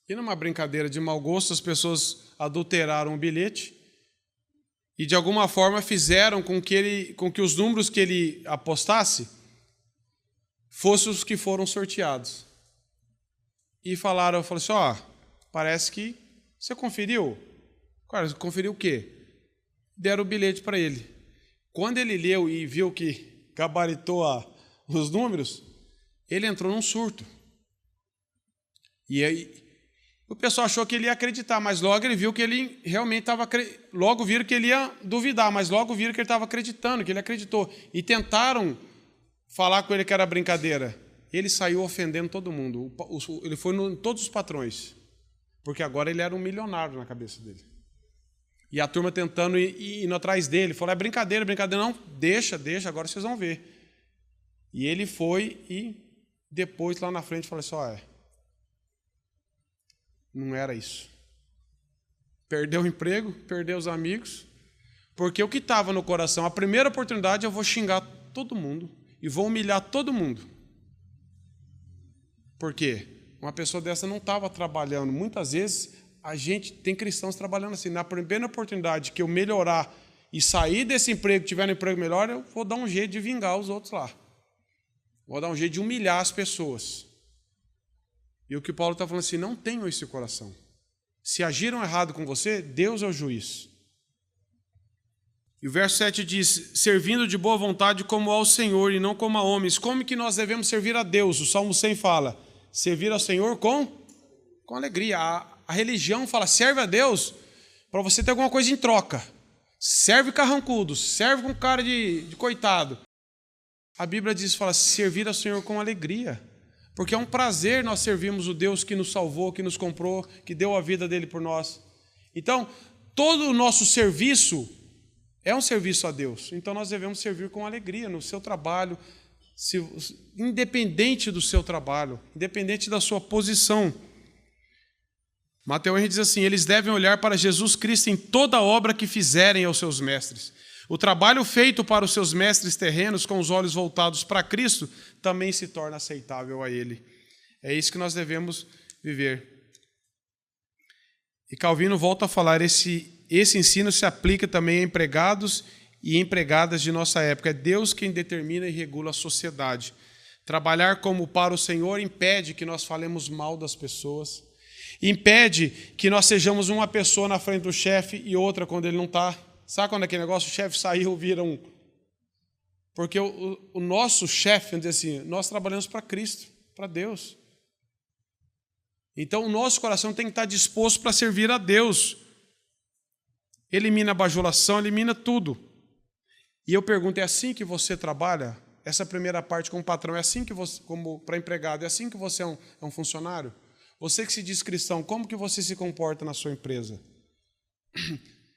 E numa brincadeira de mau gosto, as pessoas adulteraram o bilhete e de alguma forma fizeram com que os números que ele apostasse fossem os que foram sorteados. E falaram, eu falei assim, parece que você conferiu. Cara, você conferiu o quê? Deram o bilhete para ele. Quando ele leu e viu que gabaritou os números, ele entrou num surto. E aí, o pessoal achou que ele ia acreditar, mas logo ele viu que ele realmente estava... Logo viram que ele ia duvidar, mas logo viram que ele estava acreditando, que ele acreditou. E tentaram falar com ele que era brincadeira. Ele saiu ofendendo todo mundo. Ele foi em todos os patrões, porque agora ele era um milionário na cabeça dele. E a turma tentando ir atrás dele. Falou, é brincadeira. Não, deixa, agora vocês vão ver. E ele foi e depois lá na frente falou assim, não era isso. Perdeu o emprego, perdeu os amigos, porque o que estava no coração, a primeira oportunidade eu vou xingar todo mundo e vou humilhar todo mundo. Por quê? Uma pessoa dessa não estava trabalhando. Muitas vezes a gente tem cristãos trabalhando assim. Na primeira oportunidade que eu melhorar e sair desse emprego, tiver um emprego melhor, eu vou dar um jeito de vingar os outros lá. Vou dar um jeito de humilhar as pessoas. E o que Paulo está falando assim, não tenham esse coração. Se agiram errado com você, Deus é o juiz. E o verso 7 diz, servindo de boa vontade como ao Senhor e não como a homens. Como que nós devemos servir a Deus? O Salmo 100 fala, servir ao Senhor com alegria. A religião fala, serve a Deus para você ter alguma coisa em troca. Serve carrancudo, serve com cara de coitado. A Bíblia diz, fala, servir ao Senhor com alegria. Porque é um prazer nós servirmos o Deus que nos salvou, que nos comprou, que deu a vida dele por nós. Então, todo o nosso serviço é um serviço a Deus. Então, nós devemos servir com alegria no seu trabalho, independente do seu trabalho, independente da sua posição. Mateus Henrique diz assim, eles devem olhar para Jesus Cristo em toda a obra que fizerem aos seus mestres. O trabalho feito para os seus mestres terrenos, com os olhos voltados para Cristo, também se torna aceitável a Ele. É isso que nós devemos viver. E Calvino volta a falar, esse ensino se aplica também a empregados e empregadas de nossa época. É Deus quem determina e regula a sociedade. Trabalhar como para o Senhor impede que nós falemos mal das pessoas, impede que nós sejamos uma pessoa na frente do chefe e outra quando ele não está. Sabe quando aquele negócio, o chefe saiu, vira um... Porque o nosso chefe, vamos dizer assim, nós trabalhamos para Cristo, para Deus. Então, o nosso coração tem que estar disposto para servir a Deus. elimina a bajulação, elimina tudo. E eu pergunto, é assim que você trabalha? Essa primeira parte como patrão, é assim que você, como para empregado, é assim que você é um funcionário? Você que se diz cristão, como que você se comporta na sua empresa?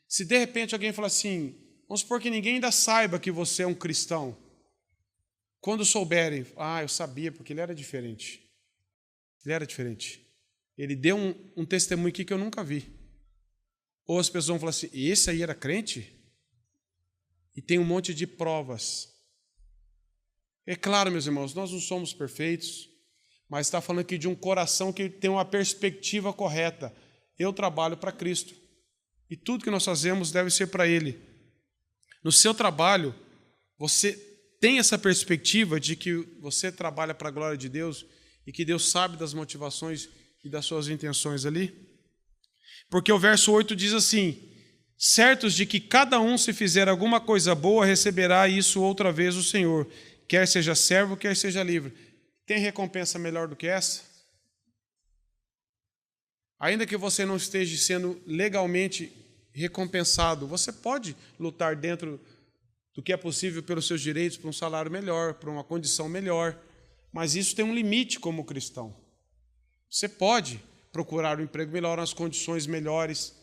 Se de repente alguém fala assim, vamos supor que ninguém ainda saiba que você é um cristão. Quando souberem, eu sabia, porque ele era diferente. Ele era diferente. Ele deu um testemunho aqui que eu nunca vi. Ou as pessoas vão falar assim, esse aí era crente? E tem um monte de provas. É claro, meus irmãos, nós não somos perfeitos, mas está falando aqui de um coração que tem uma perspectiva correta. Eu trabalho para Cristo. E tudo que nós fazemos deve ser para Ele. No seu trabalho, você tem essa perspectiva de que você trabalha para a glória de Deus e que Deus sabe das motivações e das suas intenções ali? Porque o verso 8 diz assim, certos de que cada um, se fizer alguma coisa boa, receberá isso outra vez o Senhor, quer seja servo, quer seja livre. Tem recompensa melhor do que essa? Ainda que você não esteja sendo legalmente recompensado, você pode lutar dentro do que é possível pelos seus direitos, para um salário melhor, para uma condição melhor, mas isso tem um limite como cristão. Você pode procurar um emprego melhor, umas condições melhores.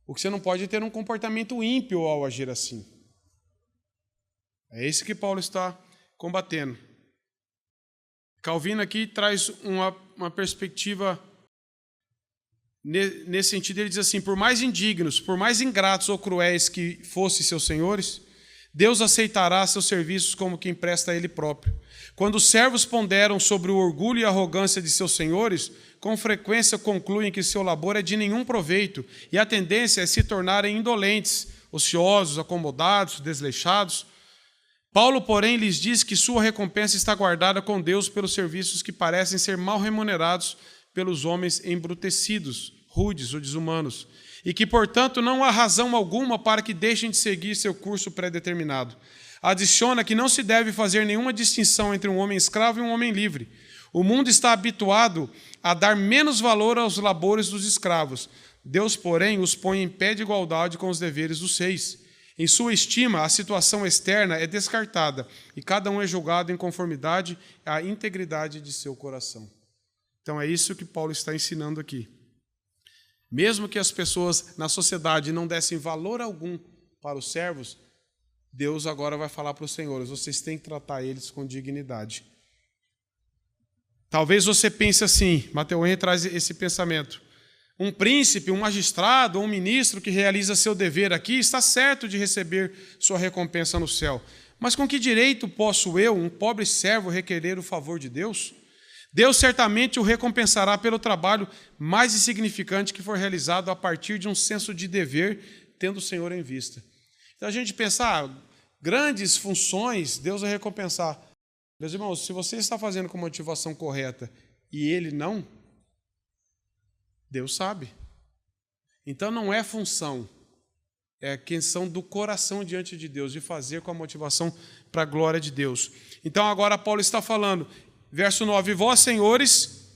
O que você não pode é ter um comportamento ímpio ao agir assim. É isso que Paulo está combatendo. Calvino aqui traz uma perspectiva nesse sentido. Ele diz assim, por mais indignos, por mais ingratos ou cruéis que fossem seus senhores, Deus aceitará seus serviços como quem presta a Ele próprio. Quando os servos ponderam sobre o orgulho e arrogância de seus senhores, com frequência concluem que seu labor é de nenhum proveito e a tendência é se tornarem indolentes, ociosos, acomodados, desleixados. Paulo, porém, lhes diz que sua recompensa está guardada com Deus pelos serviços que parecem ser mal remunerados pelos homens embrutecidos, rudes ou desumanos, e que, portanto, não há razão alguma para que deixem de seguir seu curso pré-determinado. Adiciona que não se deve fazer nenhuma distinção entre um homem escravo e um homem livre. O mundo está habituado a dar menos valor aos labores dos escravos. Deus, porém, os põe em pé de igualdade com os deveres dos reis. Em sua estima, a situação externa é descartada e cada um é julgado em conformidade à integridade de seu coração. Então é isso que Paulo está ensinando aqui. Mesmo que as pessoas na sociedade não dessem valor algum para os servos, Deus agora vai falar para os senhores, vocês têm que tratar eles com dignidade. Talvez você pense assim, Mateus Henry traz esse pensamento. Um príncipe, um magistrado ou um ministro que realiza seu dever aqui está certo de receber sua recompensa no céu. Mas com que direito posso eu, um pobre servo, requerer o favor de Deus? Deus certamente o recompensará pelo trabalho mais insignificante que for realizado a partir de um senso de dever, tendo o Senhor em vista. Então a gente pensa, grandes funções, Deus vai recompensar. Meus irmãos, se você está fazendo com motivação correta e ele não, Deus sabe. Então não é função, é questão do coração diante de Deus, de fazer com a motivação para a glória de Deus. Então agora Paulo está falando, verso 9, vós, senhores,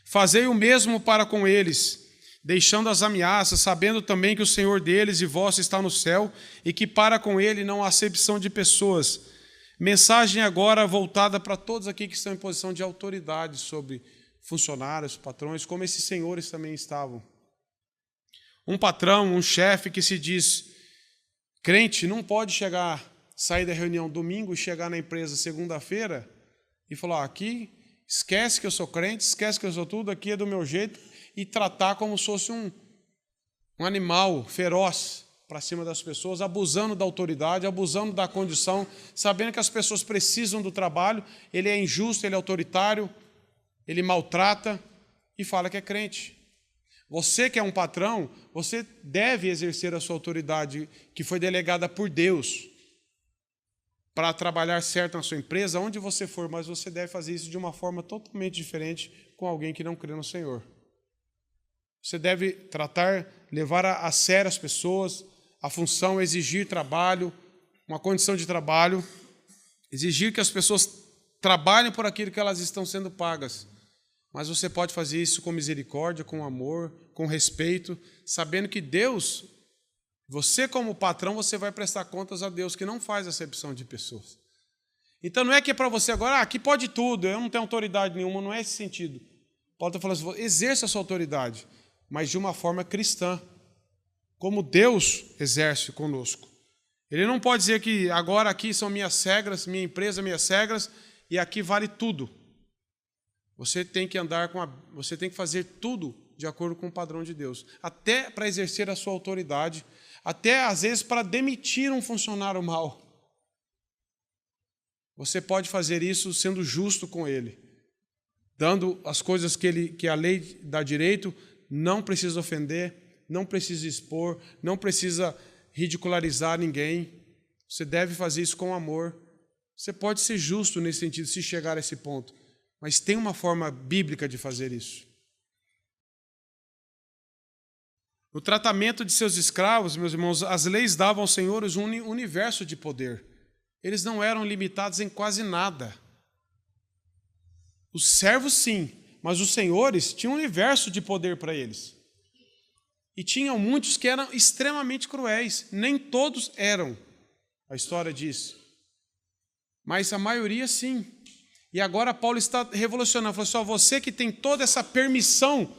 fazei o mesmo para com eles, deixando as ameaças, sabendo também que o Senhor deles e vosso está no céu, e que para com ele não há acepção de pessoas. Mensagem agora voltada para todos aqui que estão em posição de autoridade sobre funcionários, patrões, como esses senhores também estavam. Um patrão, um chefe que se diz crente, não pode sair da reunião domingo e chegar na empresa segunda-feira e falar, aqui, esquece que eu sou crente, esquece que eu sou tudo, aqui é do meu jeito, e tratar como se fosse um animal feroz para cima das pessoas, abusando da autoridade, abusando da condição, sabendo que as pessoas precisam do trabalho, ele é injusto, ele é autoritário, ele maltrata e fala que é crente. Você que é um patrão, você deve exercer a sua autoridade que foi delegada por Deus para trabalhar certo na sua empresa, onde você for, mas você deve fazer isso de uma forma totalmente diferente com alguém que não crê no Senhor. Você deve levar a sério as pessoas, a função é exigir trabalho, uma condição de trabalho, exigir que as pessoas trabalhem por aquilo que elas estão sendo pagas. Mas você pode fazer isso com misericórdia, com amor, com respeito, sabendo que Deus Você, como patrão, você vai prestar contas a Deus, que não faz acepção de pessoas. Então não é que é para você agora, aqui pode tudo, eu não tenho autoridade nenhuma, não é esse sentido. Paulo está falando assim, exerça a sua autoridade, mas de uma forma cristã, como Deus exerce conosco. Ele não pode dizer que agora aqui são minhas regras, minha empresa, minhas regras, e aqui vale tudo. Você tem que você tem que fazer tudo de acordo com o padrão de Deus, até para exercer a sua autoridade, até às vezes para demitir um funcionário mau. Você pode fazer isso sendo justo com ele, dando as coisas que a lei dá direito, não precisa ofender, não precisa expor, não precisa ridicularizar ninguém. Você deve fazer isso com amor. Você pode ser justo nesse sentido, se chegar a esse ponto, mas tem uma forma bíblica de fazer isso. No tratamento de seus escravos, meus irmãos, as leis davam aos senhores um universo de poder. Eles não eram limitados em quase nada. Os servos, sim, mas os senhores tinham um universo de poder para eles. E tinham muitos que eram extremamente cruéis. Nem todos eram, a história diz. Mas a maioria, sim. E agora Paulo está revolucionando. Falou assim, você que tem toda essa permissão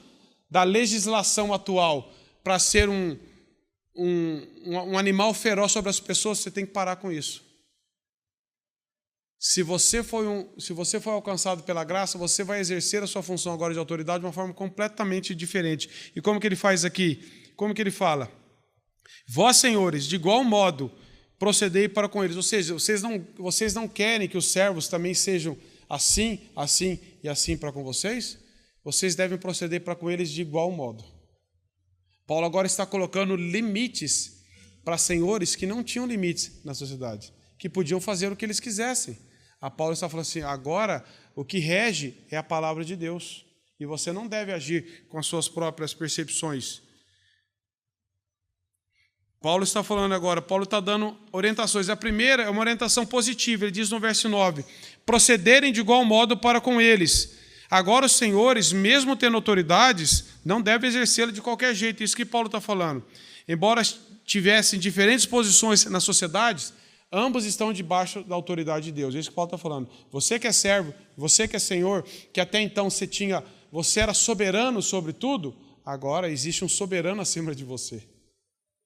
da legislação atual para ser um animal feroz sobre as pessoas, você tem que parar com isso. Se você foi alcançado pela graça, você vai exercer a sua função agora de autoridade de uma forma completamente diferente. E como que ele faz aqui? Como que ele fala? Vós, senhores, de igual modo, procedei para com eles. Ou seja, vocês não querem que os servos também sejam assim, assim e assim para com vocês? Vocês devem proceder para com eles de igual modo. Paulo agora está colocando limites para senhores que não tinham limites na sociedade, que podiam fazer o que eles quisessem. A Paulo está falando assim, agora o que rege é a palavra de Deus. E você não deve agir com as suas próprias percepções. Paulo está falando agora, Paulo está dando orientações. A primeira é uma orientação positiva, ele diz no verso 9, procederem de igual modo para com eles. Agora os senhores, mesmo tendo autoridades, não devem exercê-la de qualquer jeito. Isso que Paulo está falando. Embora tivessem diferentes posições nas sociedades, ambos estão debaixo da autoridade de Deus. É isso que Paulo está falando. Você que é servo, você que é senhor, que até então você era soberano sobre tudo, agora existe um soberano acima de você.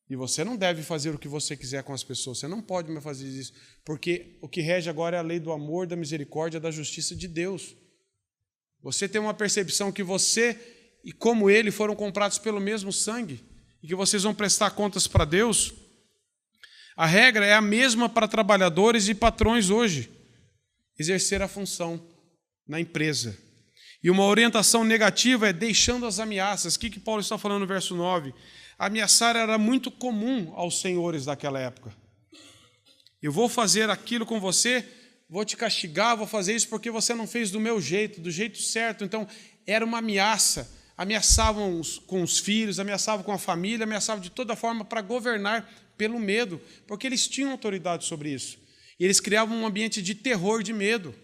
E você não deve fazer o que você quiser com as pessoas. Você não pode mais fazer isso. Porque o que rege agora é a lei do amor, da misericórdia, da justiça de Deus. Você tem uma percepção que você e como ele foram comprados pelo mesmo sangue e que vocês vão prestar contas para Deus. A regra é a mesma para trabalhadores e patrões hoje. Exercer a função na empresa. E uma orientação negativa é deixando as ameaças. O que Paulo está falando no verso 9? Ameaçar era muito comum aos senhores daquela época. Eu vou fazer aquilo com você, vou te castigar, vou fazer isso porque você não fez do meu jeito, do jeito certo. Então, era uma ameaça. Ameaçavam com os filhos, ameaçavam com a família, ameaçavam de toda forma para governar pelo medo, porque eles tinham autoridade sobre isso. E eles criavam um ambiente de terror, de medo.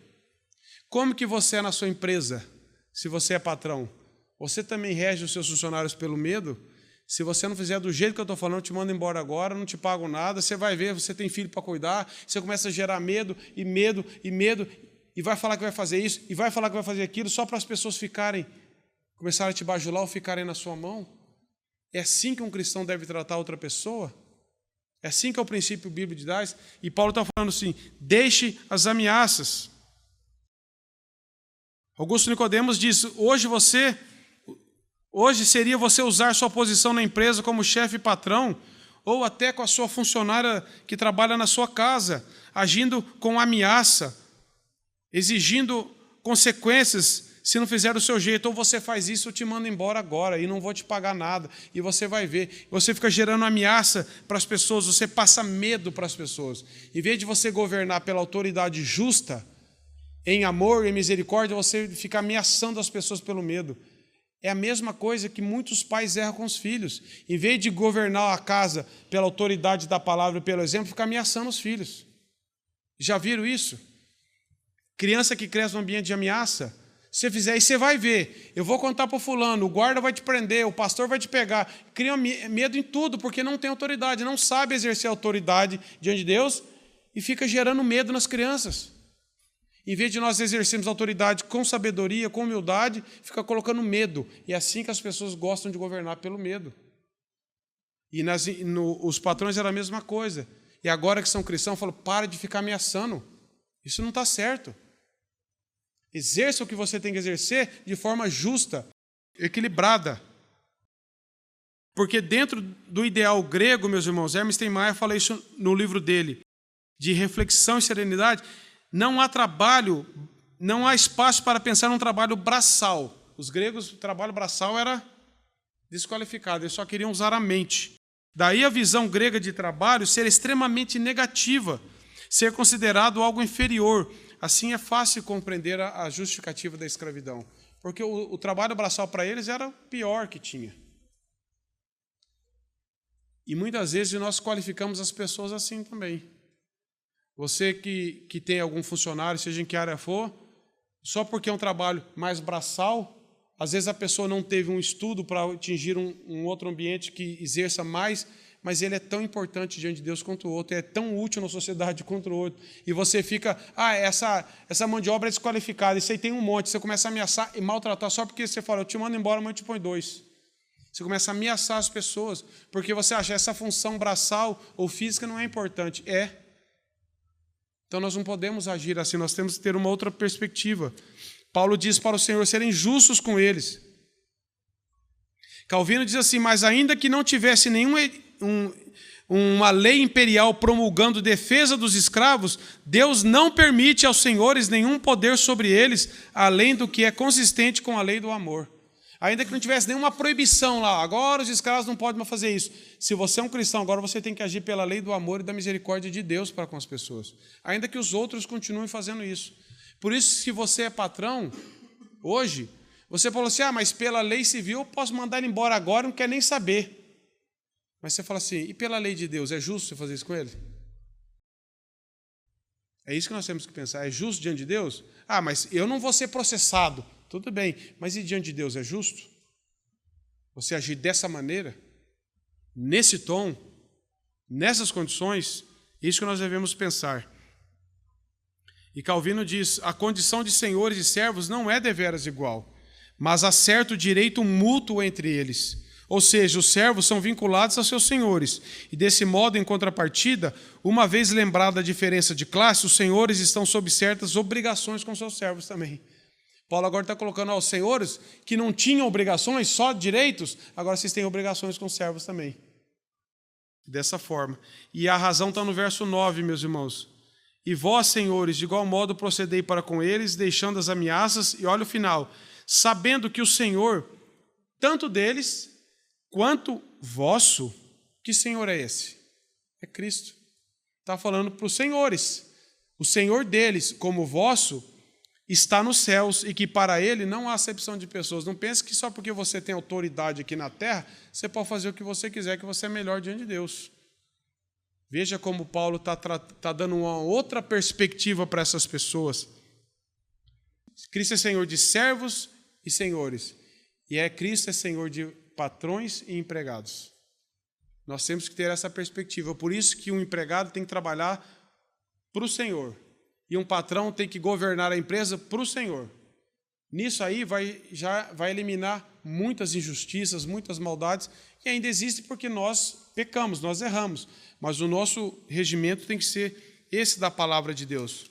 Como que você é na sua empresa, se você é patrão? Você também rege os seus funcionários pelo medo? Se você não fizer do jeito que eu estou falando, eu te mando embora agora, não te pago nada, você vai ver, você tem filho para cuidar, você começa a gerar medo, e medo, e medo, e vai falar que vai fazer isso, e vai falar que vai fazer aquilo, só para as pessoas começarem a te bajular ou ficarem na sua mão. É assim que um cristão deve tratar outra pessoa? É assim que é o princípio bíblico de Deus? E Paulo está falando assim, deixe as ameaças. Augusto Nicodemos diz, hoje seria você usar sua posição na empresa como chefe e patrão, ou até com a sua funcionária que trabalha na sua casa, agindo com ameaça, exigindo consequências se não fizer do seu jeito, ou você faz isso, eu te mando embora agora e não vou te pagar nada, e você vai ver, você fica gerando ameaça para as pessoas, você passa medo para as pessoas. Em vez de você governar pela autoridade justa, em amor e misericórdia, você fica ameaçando as pessoas pelo medo. É a mesma coisa que muitos pais erram com os filhos. Em vez de governar a casa pela autoridade da palavra e pelo exemplo, fica ameaçando os filhos. Já viram isso? Criança que cresce num ambiente de ameaça, Se você fizer isso, você vai ver. Eu vou contar para o fulano, o guarda vai te prender, o pastor vai te pegar. Cria medo em tudo, porque não tem autoridade, não sabe exercer autoridade diante de Deus e fica gerando medo nas crianças. Em vez de nós exercermos autoridade com sabedoria, com humildade, fica colocando medo. E é assim que as pessoas gostam de governar, pelo medo. E os patrões eram a mesma coisa. E agora que são cristãos, falam, para de ficar ameaçando. Isso não está certo. Exerça o que você tem que exercer de forma justa, equilibrada. Porque dentro do ideal grego, meus irmãos, Hermes Steinmeier fala isso no livro dele, de reflexão e serenidade, não há trabalho, não há espaço para pensar num trabalho braçal. Os gregos, o trabalho braçal era desqualificado, eles só queriam usar a mente. Daí a visão grega de trabalho ser extremamente negativa, ser considerado algo inferior. Assim é fácil compreender a justificativa da escravidão, porque o trabalho braçal para eles era o pior que tinha. E muitas vezes nós qualificamos as pessoas assim também. Você que tem algum funcionário, seja em que área for, só porque é um trabalho mais braçal, às vezes a pessoa não teve um estudo para atingir um outro ambiente que exerça mais, mas ele é tão importante diante de Deus quanto o outro, é tão útil na sociedade quanto o outro. E você fica, essa mão de obra é desqualificada, isso aí tem um monte. Você começa a ameaçar e maltratar só porque você fala, eu te mando embora, mas eu te ponho 2. Você começa a ameaçar as pessoas, porque você acha essa função braçal ou física não é importante. Então nós não podemos agir assim, nós temos que ter uma outra perspectiva. Paulo diz para o Senhor serem justos com eles. Calvino diz assim, mas ainda que não tivesse uma lei imperial promulgando defesa dos escravos, Deus não permite aos senhores nenhum poder sobre eles, além do que é consistente com a lei do amor. Ainda que não tivesse nenhuma proibição lá, agora os escravos não podem mais fazer isso. Se você é um cristão, agora você tem que agir pela lei do amor e da misericórdia de Deus para com as pessoas. Ainda que os outros continuem fazendo isso. Por isso, se você é patrão, hoje, você falou assim, mas pela lei civil eu posso mandar ele embora agora, não quer nem saber. Mas você fala assim, e pela lei de Deus, é justo você fazer isso com ele? É isso que nós temos que pensar, é justo diante de Deus? Mas eu não vou ser processado. Tudo bem, mas e diante de Deus é justo? Você agir dessa maneira, nesse tom, nessas condições, isso que nós devemos pensar. E Calvino diz, a condição de senhores e servos não é deveras igual, mas há certo direito mútuo entre eles. Ou seja, os servos são vinculados aos seus senhores. E desse modo, em contrapartida, uma vez lembrada a diferença de classe, os senhores estão sob certas obrigações com seus servos também. Paulo agora está colocando aos senhores que não tinham obrigações, só direitos, agora vocês têm obrigações com os servos também. Dessa forma. E a razão está no verso 9, meus irmãos. E vós, senhores, de igual modo procedei para com eles, deixando as ameaças, e olha o final, sabendo que o Senhor, tanto deles quanto vosso, que Senhor é esse? É Cristo. Está falando para os senhores. O Senhor deles, como vosso, está nos céus e que para ele não há acepção de pessoas. Não pense que só porque você tem autoridade aqui na terra, você pode fazer o que você quiser, que você é melhor diante de Deus. Veja como Paulo está dando uma outra perspectiva para essas pessoas. Cristo é Senhor de servos e senhores. E Cristo é Senhor de patrões e empregados. Nós temos que ter essa perspectiva. Por isso que um empregado tem que trabalhar para o Senhor. E um patrão tem que governar a empresa para o Senhor. Nisso aí já vai eliminar muitas injustiças, muitas maldades, que ainda existem porque nós pecamos, nós erramos. Mas o nosso regimento tem que ser esse da palavra de Deus.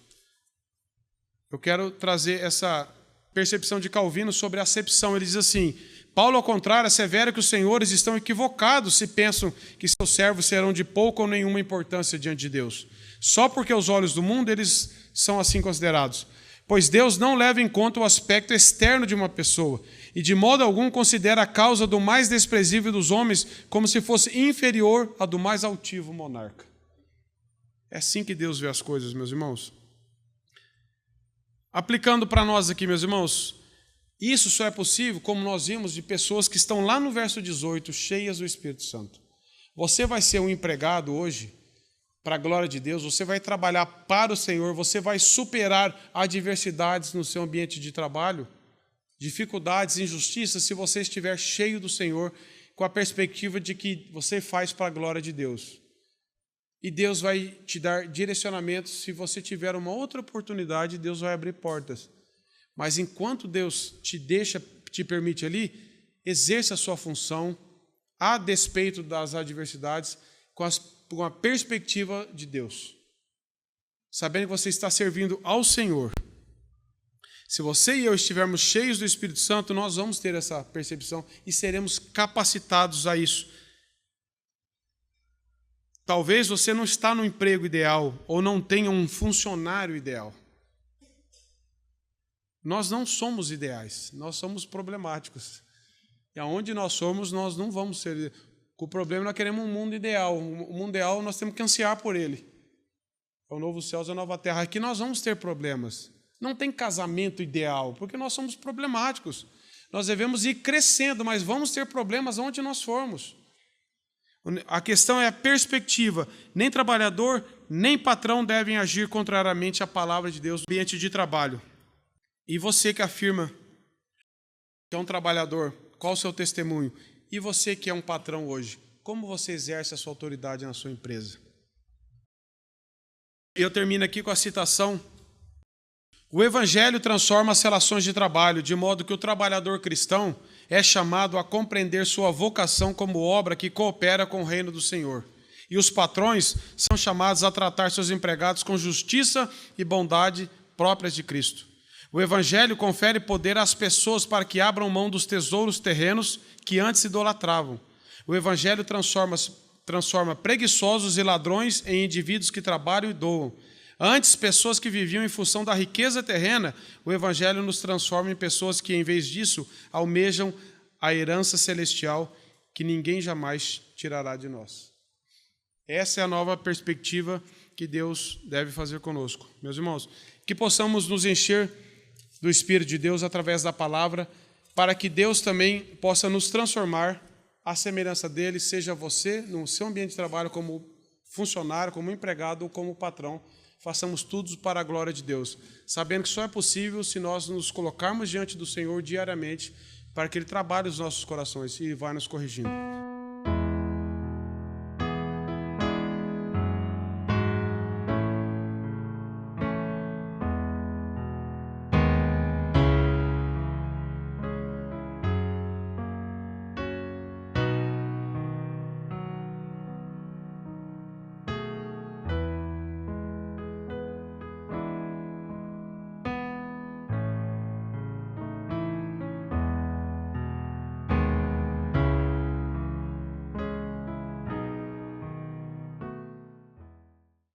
Eu quero trazer essa percepção de Calvino sobre a acepção. Ele diz assim, Paulo, ao contrário, assevera que os senhores estão equivocados se pensam que seus servos serão de pouca ou nenhuma importância diante de Deus. Só porque aos olhos do mundo eles são assim considerados. Pois Deus não leva em conta o aspecto externo de uma pessoa e de modo algum considera a causa do mais desprezível dos homens como se fosse inferior à do mais altivo monarca. É assim que Deus vê as coisas, meus irmãos. Aplicando para nós aqui, meus irmãos, isso só é possível, como nós vimos, de pessoas que estão lá no verso 18, cheias do Espírito Santo. Você vai ser um empregado hoje, para a glória de Deus, você vai trabalhar para o Senhor, você vai superar adversidades no seu ambiente de trabalho, dificuldades, injustiças, se você estiver cheio do Senhor, com a perspectiva de que você faz para a glória de Deus. E Deus vai te dar direcionamentos. Se você tiver uma outra oportunidade, Deus vai abrir portas. Mas enquanto Deus te permite ali, exerça a sua função, a despeito das adversidades, com a perspectiva de Deus. Sabendo que você está servindo ao Senhor. Se você e eu estivermos cheios do Espírito Santo, nós vamos ter essa percepção e seremos capacitados a isso. Talvez você não está no emprego ideal ou não tenha um funcionário ideal. Nós não somos ideais, nós somos problemáticos. E aonde nós somos, nós não vamos ser. O problema é que nós queremos um mundo ideal. O mundo ideal, nós temos que ansiar por ele. É o novo céu e a nova terra. Aqui nós vamos ter problemas. Não tem casamento ideal, porque nós somos problemáticos. Nós devemos ir crescendo, mas vamos ter problemas onde nós formos. A questão é a perspectiva. Nem trabalhador, nem patrão devem agir contrariamente à palavra de Deus no ambiente de trabalho. E você que afirma que é um trabalhador, qual o seu testemunho? E você que é um patrão hoje, como você exerce a sua autoridade na sua empresa? Eu termino aqui com a citação. O Evangelho transforma as relações de trabalho, de modo que o trabalhador cristão é chamado a compreender sua vocação como obra que coopera com o reino do Senhor. E os patrões são chamados a tratar seus empregados com justiça e bondade próprias de Cristo. O Evangelho confere poder às pessoas para que abram mão dos tesouros terrenos que antes idolatravam. O Evangelho transforma preguiçosos e ladrões em indivíduos que trabalham e doam. Antes, pessoas que viviam em função da riqueza terrena, o Evangelho nos transforma em pessoas que, em vez disso, almejam a herança celestial que ninguém jamais tirará de nós. Essa é a nova perspectiva que Deus deve fazer conosco. Meus irmãos, que possamos nos encher do Espírito de Deus através da palavra, para que Deus também possa nos transformar à semelhança dele, seja você no seu ambiente de trabalho como funcionário, como empregado ou como patrão. Façamos tudo para a glória de Deus, sabendo que só é possível se nós nos colocarmos diante do Senhor diariamente, para que Ele trabalhe os nossos corações e vá nos corrigindo.